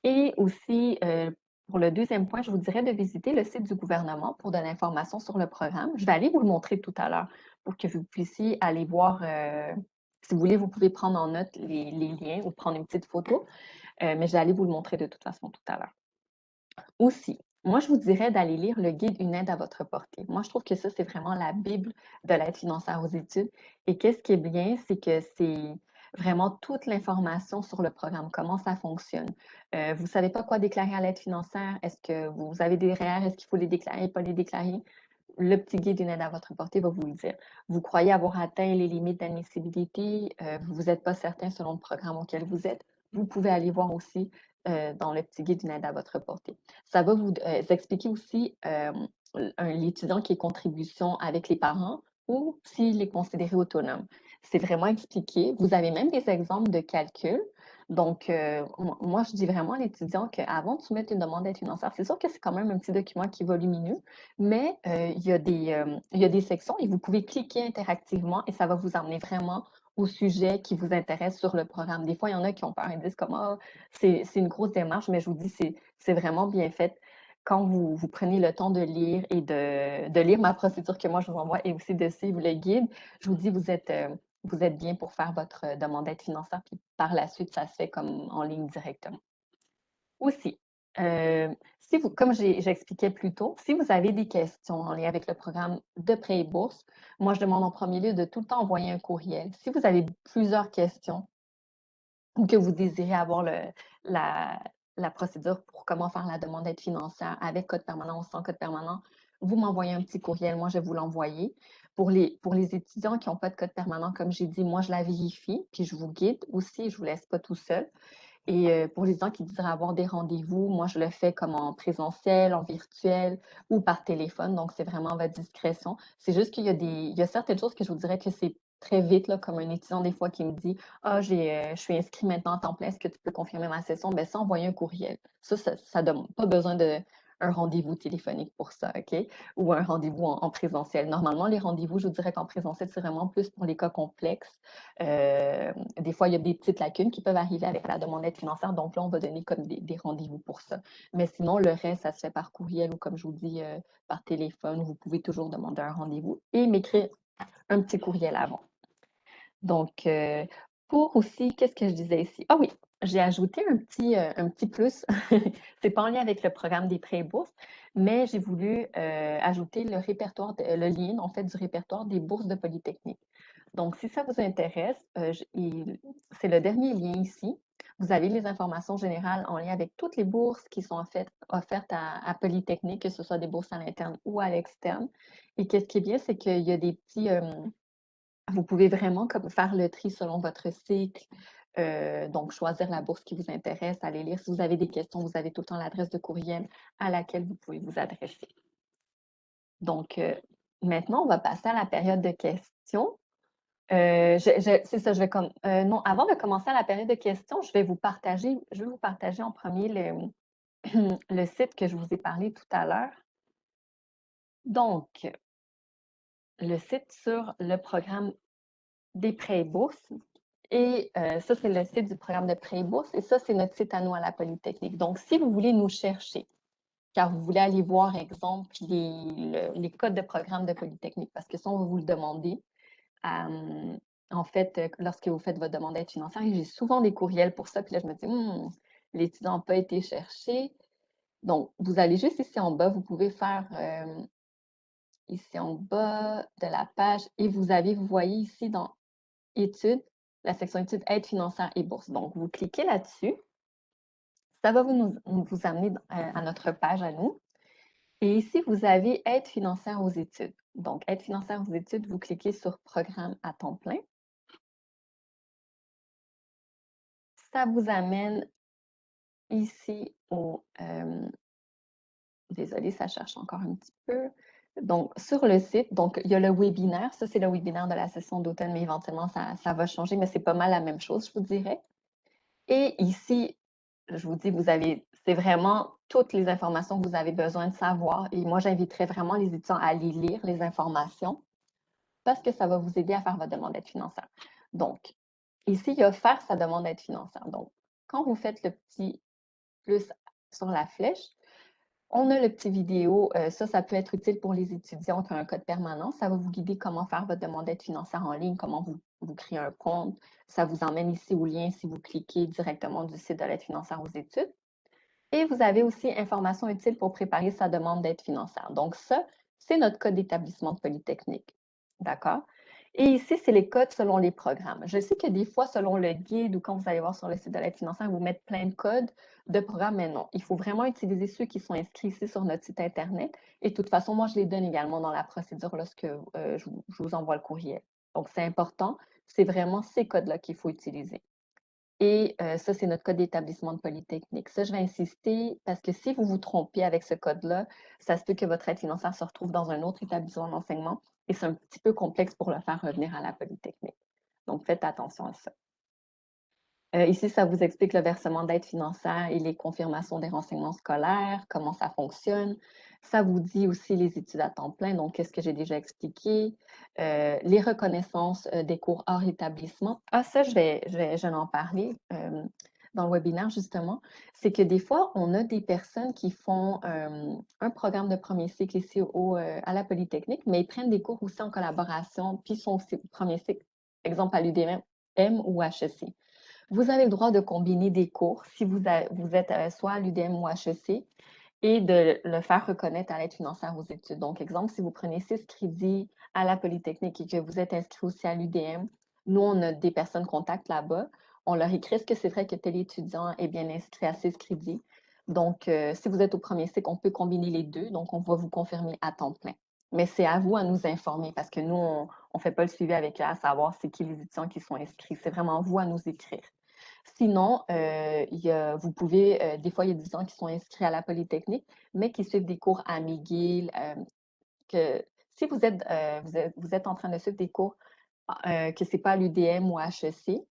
Et aussi, pour le deuxième point, je vous dirais de visiter le site du gouvernement pour de l'information sur le programme. Je vais aller vous le montrer tout à l'heure pour que vous puissiez aller voir. Si vous voulez, vous pouvez prendre en note les liens ou prendre une petite photo, mais je vais aller vous le montrer de toute façon tout à l'heure. Aussi, moi, je vous dirais d'aller lire le guide Une aide à votre portée. Moi, je trouve que ça, c'est vraiment la Bible de l'aide financière aux études. Et qu'est-ce qui est bien, c'est que c'est vraiment toute l'information sur le programme, comment ça fonctionne. Vous ne savez pas quoi déclarer à l'aide financière? Est-ce que vous avez des REER? Est-ce qu'il faut les déclarer, pas les déclarer? Le petit guide Une aide à votre portée va vous le dire. Vous croyez avoir atteint les limites d'admissibilité, vous n'êtes pas certain selon le programme auquel vous êtes, vous pouvez aller voir aussi dans le petit guide Une aide à votre portée. Ça va vous expliquer aussi l'étudiant qui est contribution avec les parents ou s'il est considéré autonome. C'est vraiment expliqué. Vous avez même des exemples de calcul. Donc, moi, je dis vraiment à l'étudiant qu'avant de soumettre une demande d'aide financière, c'est sûr que c'est quand même un petit document qui est volumineux, mais il y a des sections et vous pouvez cliquer interactivement et ça va vous emmener vraiment au sujet qui vous intéresse sur le programme. Des fois, il y en a qui ont peur et disent comme ah, c'est une grosse démarche, mais je vous dis, c'est vraiment bien fait. Quand vous prenez le temps de lire et de lire ma procédure que moi je vous envoie et aussi de suivre le guide, je vous dis, vous êtes bien pour faire votre demande d'aide financière, puis par la suite, ça se fait comme en ligne directement. Aussi, si vous, comme j'expliquais plus tôt, si vous avez des questions en lien avec le programme de prêt et bourse, moi, je demande en premier lieu de tout le temps envoyer un courriel. Si vous avez plusieurs questions ou que vous désirez avoir la, la procédure pour comment faire la demande d'aide financière avec code permanent ou sans code permanent, vous m'envoyez un petit courriel, moi je vais vous l'envoyer. Pour les étudiants qui n'ont pas de code permanent, comme j'ai dit, moi je la vérifie, puis je vous guide aussi, je ne vous laisse pas tout seul. Et pour les gens qui désirent avoir des rendez-vous, moi je le fais comme en présentiel, en virtuel ou par téléphone, donc c'est vraiment à votre discrétion. C'est juste il y a certaines choses que je vous dirais que c'est très vite, là, comme un étudiant des fois qui me dit ah, je suis inscrit maintenant en temps plein, est-ce que tu peux confirmer ma session? Ben, ça, envoyer un courriel. Ça donne pas besoin d'un rendez-vous téléphonique pour ça, OK? Ou un rendez-vous en présentiel. Normalement, les rendez-vous, je vous dirais qu'en présentiel, c'est vraiment plus pour les cas complexes. Des fois, il y a des petites lacunes qui peuvent arriver avec la demande d'aide financière, donc là, on va donner comme des rendez-vous pour ça. Mais sinon, le reste, ça se fait par courriel ou comme je vous dis, par téléphone. Vous pouvez toujours demander un rendez-vous et m'écrire un petit courriel avant. Donc, pour aussi, qu'est-ce que je disais ici? Ah oui, j'ai ajouté un petit plus. C'est pas en lien avec le programme des prêts et bourses, mais j'ai voulu ajouter le lien en fait du répertoire des bourses de Polytechnique. Donc, si ça vous intéresse, c'est le dernier lien ici. Vous avez les informations générales en lien avec toutes les bourses qui sont en fait offertes à Polytechnique, que ce soit des bourses à l'interne ou à l'externe. Et qu'est-ce qui est bien, c'est qu'il y a des petits, vous pouvez vraiment comme faire le tri selon votre cycle, donc choisir la bourse qui vous intéresse, aller lire. Si vous avez des questions, vous avez tout le temps l'adresse de courriel à laquelle vous pouvez vous adresser. Donc, maintenant, on va passer à la période de questions. C'est ça, je vais comme non, avant de commencer à la période de questions, je vais vous partager en premier le site que je vous ai parlé tout à l'heure. Donc, le site sur le programme des prêts et bourses. Et ça, c'est le site du programme de prêts et bourses. Et ça, c'est notre site à nous à la Polytechnique. Donc, si vous voulez nous chercher, car vous voulez aller voir, exemple, les codes de programme de Polytechnique, parce que ça, on va vous le demander. En fait, lorsque vous faites votre demande d'aide financière, j'ai souvent des courriels pour ça. Puis là, je me dis, l'étudiant n'a pas été cherché. Donc, vous allez juste ici en bas, vous pouvez faire ici en bas de la page et vous voyez ici dans études, la section études, aide financière et bourse. Donc, vous cliquez là-dessus. Ça va vous amener à notre page à nous. Et ici, vous avez aide financière aux études. Donc, aide financière aux études, vous cliquez sur programme à temps plein. Ça vous amène ici au... désolée, ça cherche encore un petit peu. Donc, sur le site, donc, il y a le webinaire. Ça, c'est le webinaire de la session d'automne, mais éventuellement, ça va changer, mais c'est pas mal la même chose, je vous dirais. Et ici, je vous dis, c'est vraiment toutes les informations que vous avez besoin de savoir. Et moi, j'inviterais vraiment les étudiants à aller lire les informations parce que ça va vous aider à faire votre demande d'aide financière. Donc, ici, il y a faire sa demande d'aide financière. Donc, quand vous faites le petit plus sur la flèche, on a le petit vidéo. Ça peut être utile pour les étudiants qui ont un code permanent. Ça va vous guider comment faire votre demande d'aide financière en ligne, comment vous créez un compte. Ça vous emmène ici au lien si vous cliquez directement du site de l'aide financière aux études. Et vous avez aussi informations utiles pour préparer sa demande d'aide financière. Donc ça, c'est notre code d'établissement de Polytechnique. D'accord? Et ici, c'est les codes selon les programmes. Je sais que des fois, selon le guide ou quand vous allez voir sur le site de l'aide financière, vous mettez plein de codes de programmes, mais non. Il faut vraiment utiliser ceux qui sont inscrits ici sur notre site Internet. Et de toute façon, moi, je les donne également dans la procédure lorsque je vous envoie le courriel. Donc, c'est important. C'est vraiment ces codes-là qu'il faut utiliser. Et ça, c'est notre code d'établissement de Polytechnique. Ça, je vais insister parce que si vous vous trompez avec ce code-là, ça se peut que votre aide financière se retrouve dans un autre établissement d'enseignement et c'est un petit peu complexe pour le faire revenir à la Polytechnique. Donc, faites attention à ça. Ici, ça vous explique le versement d'aide financière et les confirmations des renseignements scolaires, comment ça fonctionne. Ça vous dit aussi les études à temps plein, donc qu'est-ce que j'ai déjà expliqué, les reconnaissances des cours hors établissement. Ah, ça, je vais en parler dans le webinaire, justement. C'est que des fois, on a des personnes qui font un programme de premier cycle ici à la Polytechnique, mais ils prennent des cours aussi en collaboration, puis ils sont aussi au premier cycle, exemple à l'UDM ou HEC. Vous avez le droit de combiner des cours si vous êtes soit à l'UDM ou HEC et de le faire reconnaître à l'aide financière aux études. Donc, exemple, si vous prenez 6 crédits à la Polytechnique et que vous êtes inscrit aussi à l'UDM, nous, on a des personnes contacts là-bas. On leur écrit est-ce que c'est vrai que tel étudiant est bien inscrit à 6 crédits. Donc, si vous êtes au premier cycle, on peut combiner les deux. Donc, on va vous confirmer à temps plein. Mais c'est à vous à nous informer parce que nous, on ne fait pas le suivi avec eux à savoir c'est qui les étudiants qui sont inscrits. C'est vraiment vous à nous écrire. Sinon, vous pouvez, des fois, il y a des gens qui sont inscrits à la Polytechnique, mais qui suivent des cours à McGill. Que si vous êtes en train de suivre des cours que ce n'est pas à l'UDM ou à HEC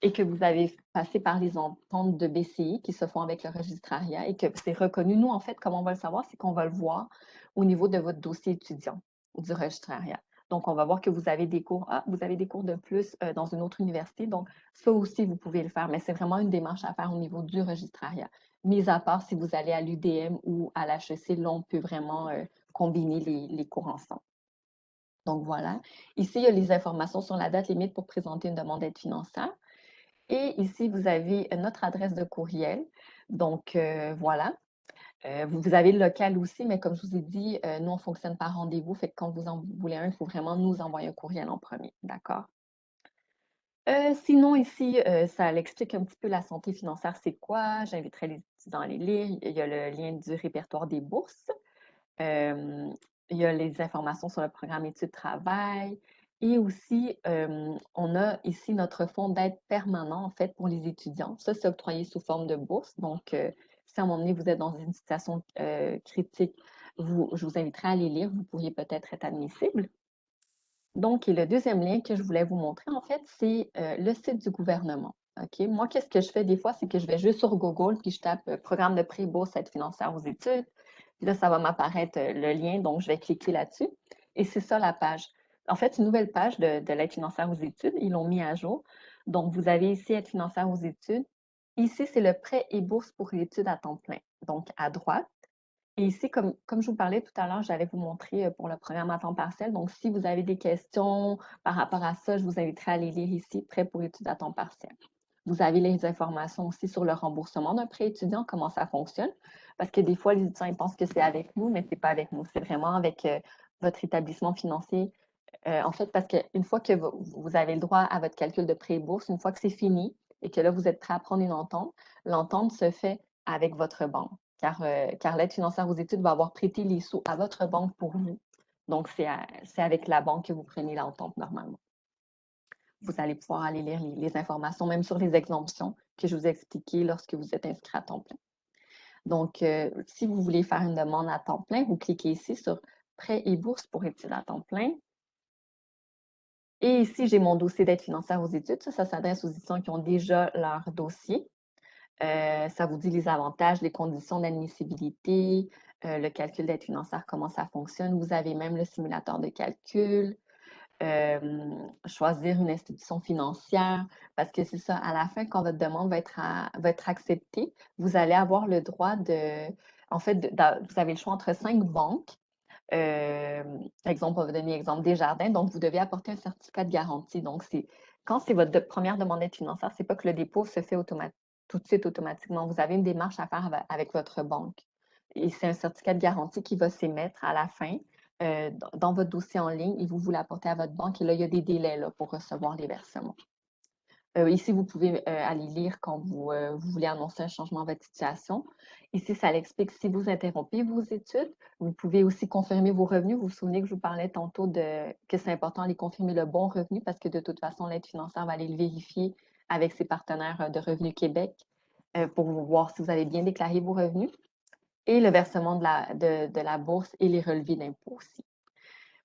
et que vous avez passé par les ententes de BCI qui se font avec le registrariat et que c'est reconnu, nous, en fait, comment on va le savoir, c'est qu'on va le voir au niveau de votre dossier étudiant du registrariat. Donc, on va voir que vous avez des cours, vous avez des cours de plus dans une autre université. Donc, ça aussi, vous pouvez le faire, mais c'est vraiment une démarche à faire au niveau du registrariat. Mis à part si vous allez à l'UDM ou à l'HEC, là, on peut vraiment combiner les cours ensemble. Donc, voilà. Ici, il y a les informations sur la date limite pour présenter une demande d'aide financière. Et ici, vous avez notre adresse de courriel. Donc, voilà. Vous avez le local aussi, mais comme je vous ai dit, nous, on fonctionne par rendez-vous. Fait que quand vous en voulez un, il faut vraiment nous envoyer un courriel en premier. D'accord? Sinon, ici, ça l'explique un petit peu la santé financière, c'est quoi. J'inviterai les étudiants à les lire. Il y a le lien du répertoire des bourses. Euh, il y a les informations sur le programme études-travail. Et aussi, on a ici notre fonds d'aide permanent, en fait, pour les étudiants. Ça, c'est octroyé sous forme de bourse. Donc, si à un moment donné, vous êtes dans une situation critique, je vous inviterai à les lire. Vous pourriez peut-être être admissible. Donc, et le deuxième lien que je voulais vous montrer, en fait, c'est le site du gouvernement. OK? Moi, qu'est-ce que je fais des fois, c'est que je vais juste sur Google, puis je tape programme de prix bourse aide financière aux études. Puis là, ça va m'apparaître le lien, donc je vais cliquer là-dessus. Et c'est ça la page. En fait, une nouvelle page de l'aide financière aux études. Ils l'ont mis à jour. Donc, vous avez ici aide financière aux études. Ici, c'est le prêt et bourse pour l'étude à temps plein. Donc, à droite. Et ici, comme je vous parlais tout à l'heure, j'allais vous montrer pour le programme à temps partiel. Donc, si vous avez des questions par rapport à ça, je vous inviterai à les lire ici, prêt pour études à temps partiel. Vous avez les informations aussi sur le remboursement d'un prêt étudiant, comment ça fonctionne. Parce que des fois, les étudiants ils pensent que c'est avec nous, mais ce n'est pas avec nous. C'est vraiment avec votre établissement financier. En fait, parce qu'une fois que vous avez le droit à votre calcul de prêt et bourse, une fois que c'est fini et que là, vous êtes prêt à prendre une entente, l'entente se fait avec votre banque. Car l'aide financière aux études va avoir prêté les sous à votre banque pour vous. Donc, c'est avec la banque que vous prenez l'entente normalement. Vous allez pouvoir aller lire les informations, même sur les exemptions que je vous ai expliquées lorsque vous êtes inscrit à temps plein. Donc, si vous voulez faire une demande à temps plein, vous cliquez ici sur Prêt et bourse pour études à temps plein. Et ici, j'ai mon dossier d'aide financière aux études. Ça s'adresse aux étudiants qui ont déjà leur dossier. Ça vous dit les avantages, les conditions d'admissibilité, le calcul d'aide financière, comment ça fonctionne. Vous avez même le simulateur de calcul, choisir une institution financière, parce que c'est ça, à la fin, quand votre demande va être acceptée, vous allez avoir le droit en fait, vous avez le choix entre 5 banques. Exemple, on va donner l'exemple Desjardins. Donc, vous devez apporter un certificat de garantie. Donc, quand c'est votre première demande d'aide financière, ce n'est pas que le dépôt se fait tout de suite automatiquement. Vous avez une démarche à faire avec votre banque. Et c'est un certificat de garantie qui va s'émettre à la fin dans votre dossier en ligne et vous l'apportez à votre banque. Et là, il y a des délais là, pour recevoir les versements. Ici, vous pouvez aller lire quand vous voulez annoncer un changement dans votre situation. Ici, ça l'explique si vous interrompez vos études. Vous pouvez aussi confirmer vos revenus. Vous vous souvenez que je vous parlais tantôt que c'est important d'aller confirmer le bon revenu parce que de toute façon, l'aide financière va aller le vérifier avec ses partenaires de Revenu Québec pour voir si vous avez bien déclaré vos revenus et le versement de la bourse et les relevés d'impôts aussi.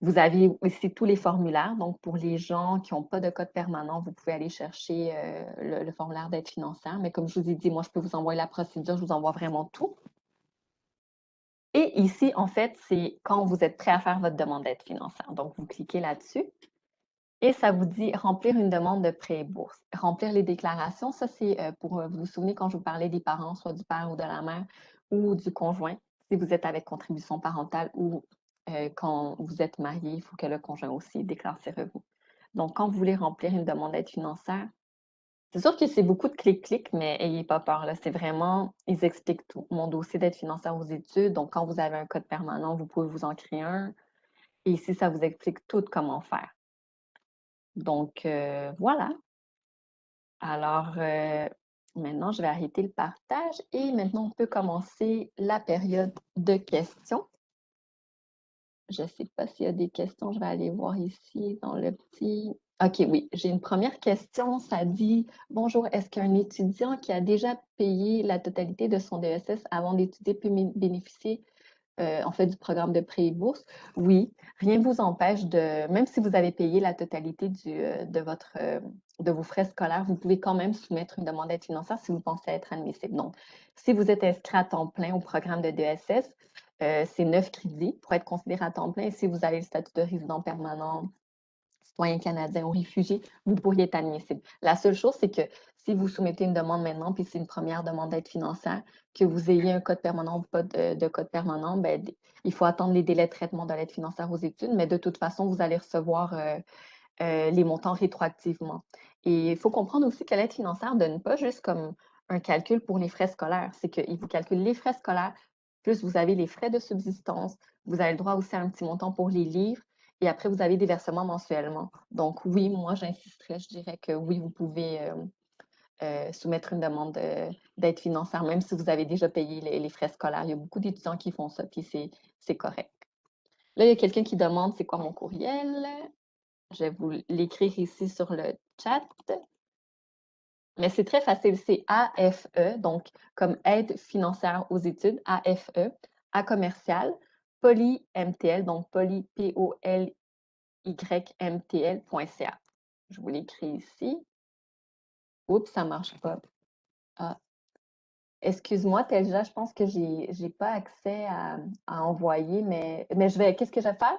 Vous avez aussi tous les formulaires. Donc, pour les gens qui n'ont pas de code permanent, vous pouvez aller chercher le formulaire d'aide financière. Mais comme je vous ai dit, moi, je peux vous envoyer la procédure, je vous envoie vraiment tout. Et ici, en fait, c'est quand vous êtes prêt à faire votre demande d'aide financière. Donc, vous cliquez là-dessus et ça vous dit remplir une demande de prêt et bourse. Remplir les déclarations, ça, c'est pour, vous vous souvenez quand je vous parlais des parents, soit du père ou de la mère ou du conjoint, si vous êtes avec contribution parentale ou quand vous êtes marié, il faut que le conjoint aussi déclare ses revenus. Donc, quand vous voulez remplir une demande d'aide financière, c'est sûr que c'est beaucoup de clics-clics, mais ayez pas peur, là. C'est vraiment, ils expliquent tout. Mon dossier d'aide financière aux études, donc quand vous avez un code permanent, vous pouvez vous en créer un. Et ici, ça vous explique tout comment faire. Donc, voilà. Alors, maintenant, je vais arrêter le partage et maintenant, on peut commencer la période de questions. Je ne sais pas s'il y a des questions. Je vais aller voir ici dans le petit. OK, oui, j'ai une première question. Ça dit, bonjour, est-ce qu'un étudiant qui a déjà payé la totalité de son DSS avant d'étudier peut bénéficier en fait du programme de prêt et bourse? Oui, rien ne vous empêche de, même si vous avez payé la totalité de vos frais scolaires, vous pouvez quand même soumettre une demande d'aide financière si vous pensez être admissible. Donc, si vous êtes inscrit à temps plein au programme de DSS, c'est 9 crédits pour être considéré à temps plein. Et si vous avez le statut de résident permanent, citoyen canadien ou réfugié, vous pourriez être admissible. La seule chose, c'est que si vous soumettez une demande maintenant, puis c'est une première demande d'aide financière, que vous ayez un code permanent ou pas de code permanent, ben, il faut attendre les délais de traitement de l'aide financière aux études, mais de toute façon, vous allez recevoir les montants rétroactivement. Et il faut comprendre aussi que l'aide financière ne donne pas juste comme un calcul pour les frais scolaires, c'est qu'il vous calcule les frais scolaires, plus vous avez les frais de subsistance, vous avez le droit aussi à un petit montant pour les livres, et après, vous avez des versements mensuellement. Donc oui, moi, j'insisterais, je dirais que oui, vous pouvez soumettre une demande d'aide financière, même si vous avez déjà payé les frais scolaires. Il y a beaucoup d'étudiants qui font ça, puis c'est correct. Là, il y a quelqu'un qui demande c'est quoi mon courriel. Je vais vous l'écrire ici sur le chat. Mais c'est très facile, c'est AFE, donc comme aide financière aux études, AFE, à commercial, polymtl, donc poly, POLYMTL.ca. Je vous l'écris ici. Oups, ça ne marche pas. Ah, excuse-moi, Telja, je pense que j'ai pas accès à envoyer, mais qu'est-ce que je vais faire?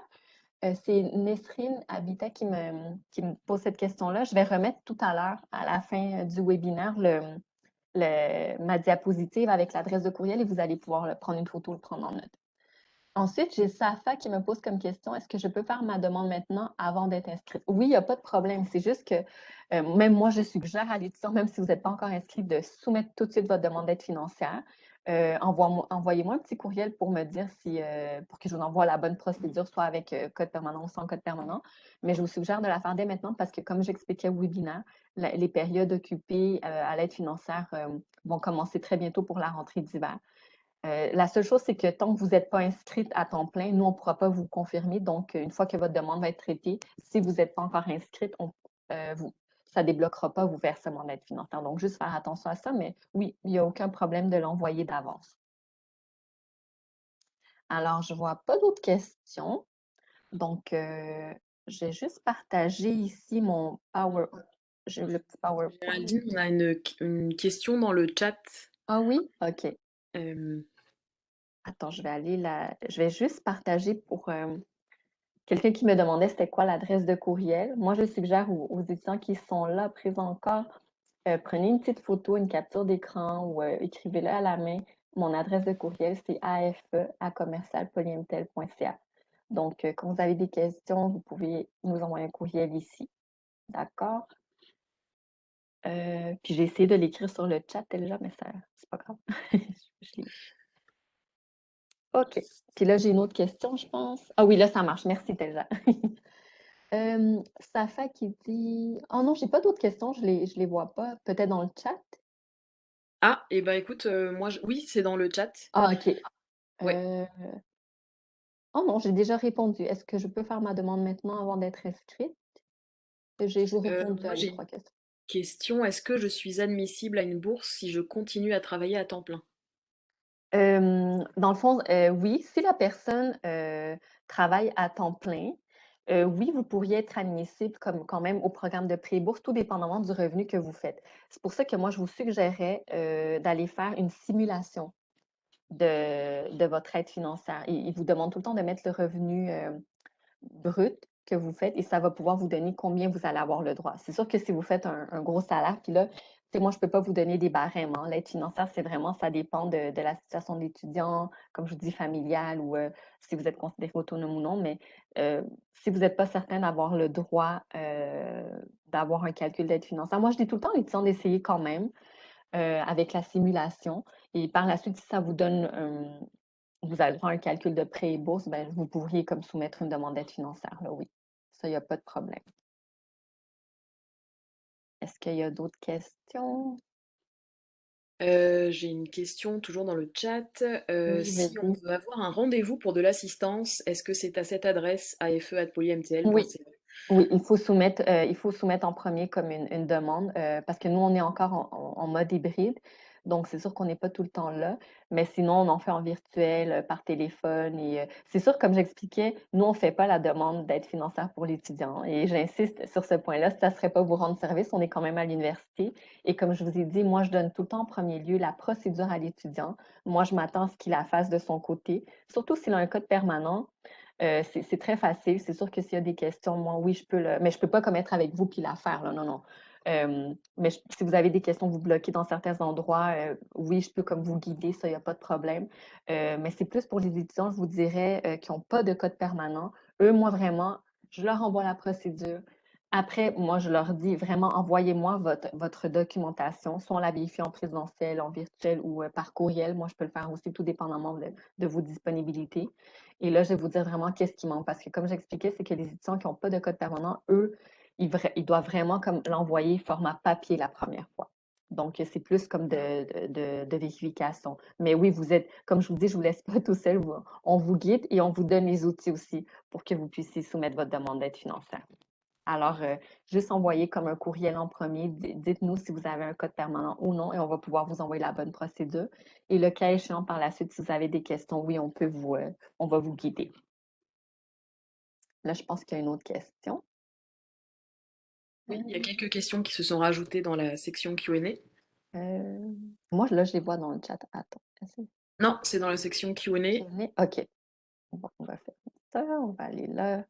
C'est Nesrine Habitat qui me pose cette question-là. Je vais remettre tout à l'heure, à la fin du webinaire, ma diapositive avec l'adresse de courriel et vous allez pouvoir prendre une photo, le prendre en note. Ensuite, j'ai Safa qui me pose comme question, est-ce que je peux faire ma demande maintenant avant d'être inscrite? Oui, il n'y a pas de problème. C'est juste que même moi, je suggère à l'étudiant, même si vous n'êtes pas encore inscrit, de soumettre tout de suite votre demande d'aide financière. Envoyez-moi un petit courriel pour me dire pour que je vous envoie la bonne procédure, soit avec code permanent ou sans code permanent. Mais je vous suggère de la faire dès maintenant parce que, comme j'expliquais au webinaire, les périodes occupées à l'aide financière vont commencer très bientôt pour la rentrée d'hiver. La seule chose, c'est que tant que vous n'êtes pas inscrite à temps plein, nous, on ne pourra pas vous confirmer. Donc, une fois que votre demande va être traitée, si vous n'êtes pas encore inscrite, ça ne débloquera pas vos versements d'aide financière. Donc, juste faire attention à ça. Mais oui, il n'y a aucun problème de l'envoyer d'avance. Alors, je ne vois pas d'autres questions. Donc, je vais juste partager ici mon j'ai le petit PowerPoint. Géraldine, on a une question dans le chat. Ah oui? OK. Euh, Attends, je vais juste partager pour quelqu'un qui me demandait c'était quoi l'adresse de courriel. Moi, je suggère aux étudiants qui sont là présents encore, prenez une petite photo, une capture d'écran ou écrivez-le à la main. Mon adresse de courriel, c'est afe@commercialpolymtel.ca. Donc, quand vous avez des questions, vous pouvez nous envoyer un courriel ici. D'accord? Puis j'ai essayé de l'écrire sur le chat déjà, mais ça, c'est pas grave. OK. Puis là, j'ai une autre question, je pense. Ah oui, là, ça marche. Merci, Telja. Safa qui dit... Oh non, j'ai pas d'autres questions, je les vois pas. Peut-être dans le chat? Ah, et bah écoute, oui, c'est dans le chat. Ah, OK. Ouais. Euh, Oh non, j'ai déjà répondu. Est-ce que je peux faire ma demande maintenant avant d'être inscrite? J'ai répondu Moi, à les j'ai une 3 questions. question. Est-ce que je suis admissible à une bourse si je continue à travailler à temps plein? Dans le fond, oui, si la personne travaille à temps plein, Oui, vous pourriez être admissible comme quand même au programme de pré-bourse, tout dépendamment du revenu que vous faites. C'est pour ça que moi, je vous suggérais, d'aller faire une simulation de votre aide financière. Il vous demande tout le temps de mettre le revenu, brut que vous faites et ça va pouvoir vous donner combien vous allez avoir le droit. C'est sûr que si vous faites un gros salaire, puis là, moi, je ne peux pas vous donner des barèmes. Hein. L'aide financière, c'est vraiment, ça dépend de la situation de l'étudiant, comme je vous dis, familiale ou si vous êtes considéré autonome ou non. Mais si vous n'êtes pas certain d'avoir le droit d'avoir un calcul d'aide financière, moi, je dis tout le temps aux étudiants d'essayer quand même avec la simulation. Et par la suite, si ça vous donne vous allez faire un calcul de prêt et bourse, ben, vous pourriez comme soumettre une demande d'aide financière, là, oui. Ça, il n'y a pas de problème. Est-ce qu'il y a d'autres questions? J'ai une question toujours dans le chat. Oui, Si on vas-y. veut avoir un rendez-vous pour de l'assistance, est-ce que c'est à cette adresse Oui, afe@polymtl.ca? oui, il faut soumettre en premier comme une demande parce que nous, on est encore en mode hybride. Donc, c'est sûr qu'on n'est pas tout le temps là. Mais sinon, on en fait en virtuel, par téléphone. Et c'est sûr, comme j'expliquais, nous, on ne fait pas la demande d'aide financière pour l'étudiant. Et j'insiste sur ce point-là, ça ne serait pas vous rendre service. On est quand même à l'université. Et comme je vous ai dit, moi, je donne tout le temps en premier lieu la procédure à l'étudiant. Moi, je m'attends à ce qu'il la fasse de son côté, surtout s'il a un code permanent. C'est très facile. C'est sûr que s'il y a des questions, moi, oui, je peux le mais je peux pas comme être avec vous puis la faire, là, non, non. Mais si vous avez des questions, vous bloquez dans certains endroits, oui, je peux comme vous guider, ça, il y a pas de problème. Mais c'est plus pour les étudiants, je vous dirais, qui ont pas de code permanent. Eux, moi, vraiment, je leur envoie la procédure. Après, moi, je leur dis vraiment, envoyez-moi votre documentation, soit on la vérifie en présentiel, en virtuel ou par courriel. Moi, je peux le faire aussi, tout dépendamment de vos disponibilités. Et là, je vais vous dire vraiment qu'est-ce qui manque. Parce que comme j'expliquais, c'est que les étudiants qui n'ont pas de code permanent, eux, ils doivent vraiment comme l'envoyer format papier la première fois. Donc, c'est plus comme de vérification. Mais oui, vous êtes, comme je vous dis, je ne vous laisse pas tout seul. On vous guide et on vous donne les outils aussi pour que vous puissiez soumettre votre demande d'aide financière. Alors, juste envoyer comme un courriel en premier. Dites-nous si vous avez un code permanent ou non et on va pouvoir vous envoyer la bonne procédure. Et le cas échéant, par la suite, si vous avez des questions, oui, on va vous guider. Là, je pense qu'il y a une autre question. Oui, il y a quelques questions qui se sont rajoutées dans la section Q&A. Euh, Moi, là, je les vois dans le chat. Attends. Non, c'est dans la section Q&A. OK. Bon, on va faire ça. On va aller là.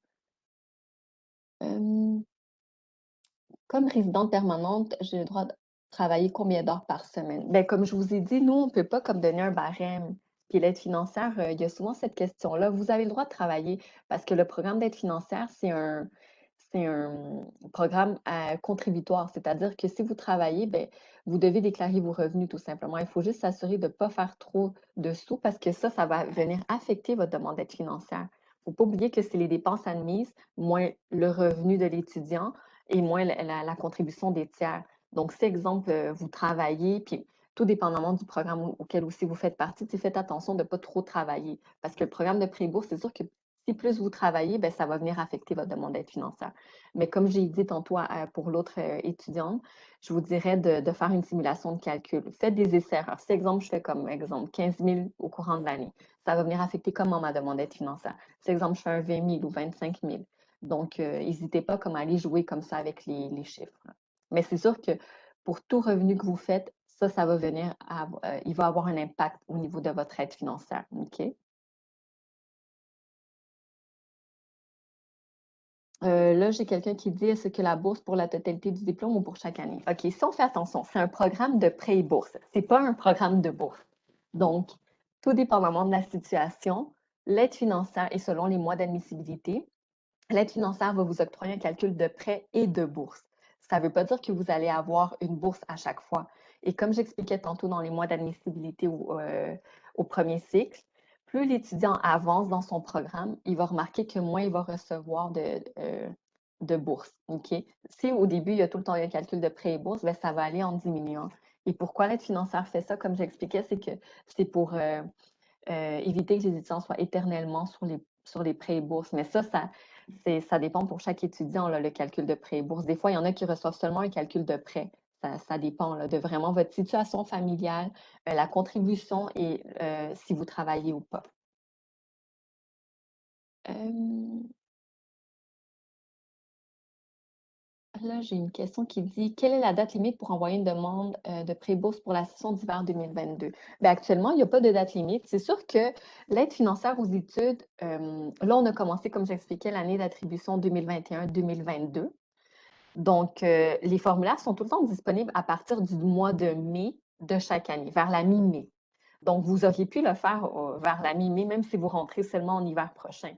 Euh, Comme résidente permanente, j'ai le droit de travailler combien d'heures par semaine? Ben, comme je vous ai dit, nous, on ne peut pas comme donner un barème. Puis l'aide financière, il y a souvent cette question-là. Vous avez le droit de travailler parce que le programme d'aide financière, c'est un programme contributoire. C'est-à-dire que si vous travaillez, ben, vous devez déclarer vos revenus tout simplement. Il faut juste s'assurer de ne pas faire trop de sous parce que ça va venir affecter votre demande d'aide financière. Il ne faut pas oublier que c'est les dépenses admises moins le revenu de l'étudiant et moins la contribution des tiers. Donc, si, exemple, vous travaillez, puis tout dépendamment du programme auquel aussi vous faites partie, faites attention de ne pas trop travailler. Parce que le programme de pré-bourse, c'est sûr que si plus vous travaillez, ben, ça va venir affecter votre demande d'aide financière. Mais comme j'ai dit tantôt pour l'autre étudiante, je vous dirais de faire une simulation de calcul. Faites des essais-erreurs. Si, exemple, je fais comme exemple 15 000 au courant de l'année, ça va venir affecter comment ma demande d'aide financière? Si, exemple, je fais un 20 000 ou 25 000. Donc, n'hésitez pas comme à aller jouer comme ça avec les chiffres. Mais c'est sûr que pour tout revenu que vous faites, ça va venir il va avoir un impact au niveau de votre aide financière. OK? Là, j'ai quelqu'un qui dit est-ce que la bourse pour la totalité du diplôme ou pour chaque année? OK, si on fait attention, c'est un programme de prêt et bourse. Ce n'est pas un programme de bourse. Donc, tout dépendamment de la situation, l'aide financière est selon les mois d'admissibilité. L'aide financière va vous octroyer un calcul de prêt et de bourse. Ça ne veut pas dire que vous allez avoir une bourse à chaque fois. Et comme j'expliquais tantôt dans les mois d'admissibilité au premier cycle, plus l'étudiant avance dans son programme, il va remarquer que moins il va recevoir de bourse. OK? Si au début, il y a tout le temps un calcul de prêt et bourse, bien, ça va aller en diminuant. Et pourquoi l'aide financière fait ça, comme j'expliquais, c'est que c'est pour éviter que les étudiants soient éternellement sur les prêts et bourses. Mais ça dépend pour chaque étudiant, là, le calcul de prêt et bourse. Des fois, il y en a qui reçoivent seulement un calcul de prêt. Ça dépend là, de vraiment votre situation familiale, la contribution et si vous travaillez ou pas. Là, j'ai une question qui dit: «Quelle est la date limite pour envoyer une demande, de pré-bourse pour la session d'hiver 2022?» Actuellement, il y a pas de date limite. C'est sûr que l'aide financière aux études, là, on a commencé, comme j'expliquais, l'année d'attribution 2021-2022. Donc, les formulaires sont tout le temps disponibles à partir du mois de mai de chaque année, vers la mi-mai. Donc, vous auriez pu le faire, vers la mi-mai, même si vous rentrez seulement en hiver prochain.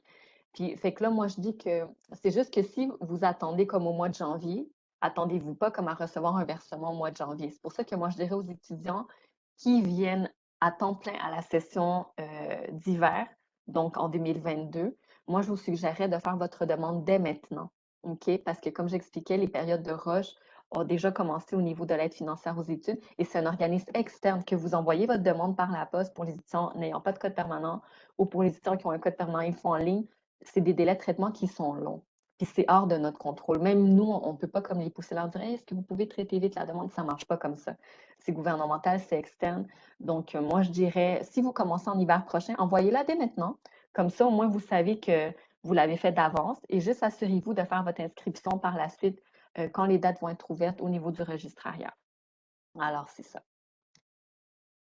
Puis, fait que là, moi, je dis que c'est juste que si vous attendez comme au mois de janvier, attendez-vous pas comme à recevoir un versement au mois de janvier. C'est pour ça que moi, je dirais aux étudiants qui viennent à temps plein à la session d'hiver, donc en 2022, moi, je vous suggérerais de faire votre demande dès maintenant. OK? Parce que, comme j'expliquais, les périodes de rush ont déjà commencé au niveau de l'aide financière aux études et c'est un organisme externe que vous envoyez votre demande par la poste pour les étudiants n'ayant pas de code permanent ou pour les étudiants qui ont un code permanent, ils le font en ligne. C'est des délais de traitement qui sont longs. Puis c'est hors de notre contrôle. Même nous, on ne peut pas comme les pousser leur dire: Est-ce que vous pouvez traiter vite la demande? Ça ne marche pas comme ça. C'est gouvernemental, c'est externe. Donc, moi, je dirais, si vous commencez en hiver prochain, envoyez-la dès maintenant. Comme ça, au moins, vous savez que vous l'avez fait d'avance et juste assurez-vous de faire votre inscription par la suite quand les dates vont être ouvertes au niveau du registrariat. Alors, c'est ça.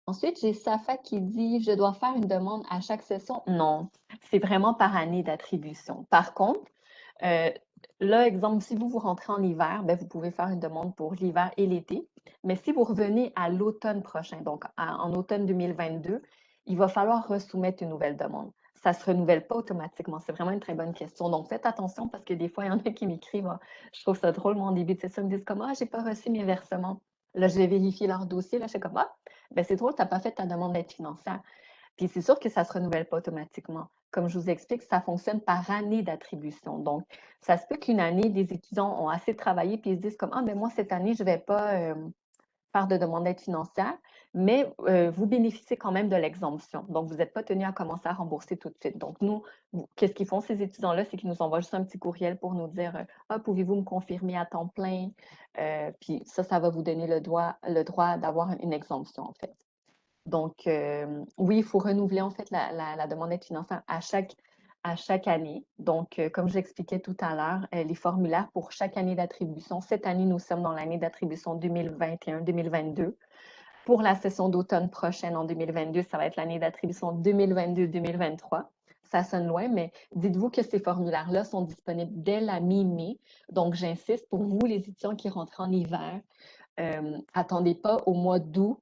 Ensuite, j'ai Safa qui dit: «Je dois faire une demande à chaque session?» Non, c'est vraiment par année d'attribution. Par contre, euh, là, exemple, si vous rentrez en hiver, ben, vous pouvez faire une demande pour l'hiver et l'été. Mais si vous revenez à l'automne prochain, donc en automne 2022, il va falloir resoumettre une nouvelle demande. Ça ne se renouvelle pas automatiquement. C'est vraiment une très bonne question. Donc, faites attention parce que des fois, il y en a qui m'écrivent, ah, je trouve ça drôle, mon début de session, ils me disent comme: «Ah, j'ai pas reçu mes versements.» Là, je vais vérifier leur dossier. Là, je suis comme: «Ah, ben, c'est drôle, tu n'as pas fait ta demande d'aide financière.» Puis c'est sûr que ça ne se renouvelle pas automatiquement. Comme je vous explique, ça fonctionne par année d'attribution. Donc, ça se peut qu'une année, des étudiants ont assez travaillé puis ils se disent comme: «Ah, ben moi, cette année, je ne vais pas faire de demande d'aide financière», mais vous bénéficiez quand même de l'exemption. Donc, vous n'êtes pas tenu à commencer à rembourser tout de suite. Donc, nous, qu'est-ce qu'ils font, ces étudiants-là? C'est qu'ils nous envoient juste un petit courriel pour nous dire ah, pouvez-vous me confirmer à temps plein? Puis ça va vous donner le droit d'avoir une exemption, en fait. Donc, oui, il faut renouveler en fait la demande d'aide financière à chaque année. Donc, comme j'expliquais tout à l'heure, les formulaires pour chaque année d'attribution. Cette année, nous sommes dans l'année d'attribution 2021-2022. Pour la session d'automne prochaine en 2022, ça va être l'année d'attribution 2022-2023. Ça sonne loin, mais dites-vous que ces formulaires-là sont disponibles dès la mi-mai. Donc, j'insiste pour vous, les étudiants qui rentrent en hiver, attendez pas au mois d'août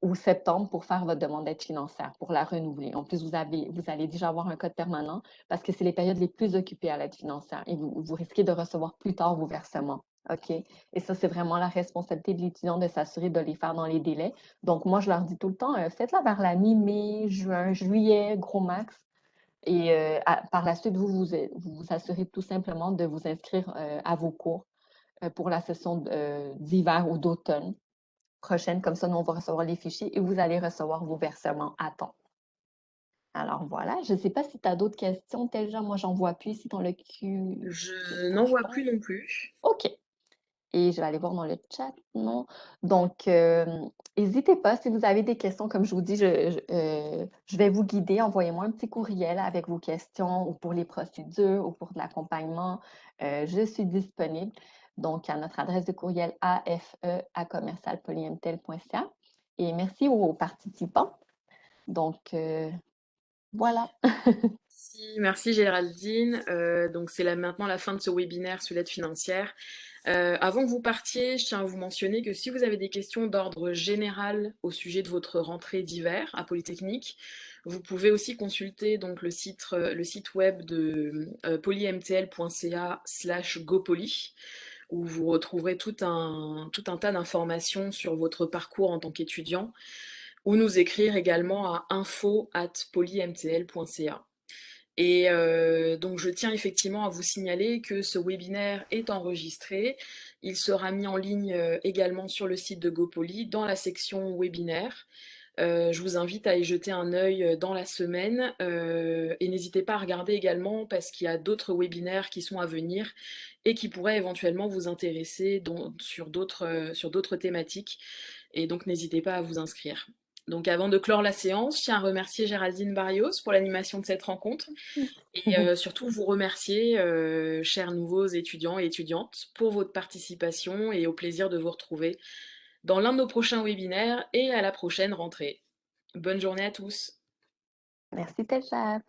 ou septembre pour faire votre demande d'aide financière, pour la renouveler. En plus, vous allez déjà avoir un code permanent parce que c'est les périodes les plus occupées à l'aide financière et vous risquez de recevoir plus tard vos versements. OK? Et ça, c'est vraiment la responsabilité de l'étudiant de s'assurer de les faire dans les délais. Donc, moi, je leur dis tout le temps, faites-la vers la mi-mai, juin, juillet, gros max. Et par la suite, vous assurez tout simplement de vous inscrire à vos cours pour la session d'hiver ou d'automne prochaine. Comme ça, nous, on va recevoir les fichiers et vous allez recevoir vos versements à temps. Alors voilà, je ne sais pas si tu as d'autres questions, Telja. Moi, j'en vois plus ici dans le Q. Je n'en vois plus non plus. OK. Et je vais aller voir dans le chat, non? Donc, n'hésitez pas, si vous avez des questions, comme je vous dis, je vais vous guider. Envoyez-moi un petit courriel avec vos questions ou pour les procédures ou pour de l'accompagnement. Je suis disponible. Donc, à notre adresse de courriel afe@commercialpolyemtel.ca. Et merci aux participants. Donc, voilà. Merci Géraldine. Donc c'est maintenant la fin de ce webinaire sur l'aide financière. Avant que vous partiez, je tiens à vous mentionner que si vous avez des questions d'ordre général au sujet de votre rentrée d'hiver à Polytechnique, vous pouvez aussi consulter donc le site web de polymtl.ca/gopoly où vous retrouverez tout un tas d'informations sur votre parcours en tant qu'étudiant, ou nous écrire également à info@polymtl.ca. Et donc je tiens effectivement à vous signaler que ce webinaire est enregistré. Il sera mis en ligne également sur le site de GoPoly dans la section webinaire. Je vous invite à y jeter un œil dans la semaine et n'hésitez pas à regarder également parce qu'il y a d'autres webinaires qui sont à venir et qui pourraient éventuellement vous intéresser sur d'autres thématiques. Et donc n'hésitez pas à vous inscrire. Donc avant de clore la séance, je tiens à remercier Géraldine Barrios pour l'animation de cette rencontre et surtout vous remercier, chers nouveaux étudiants et étudiantes, pour votre participation et au plaisir de vous retrouver dans l'un de nos prochains webinaires et à la prochaine rentrée. Bonne journée à tous. Merci, Telcha.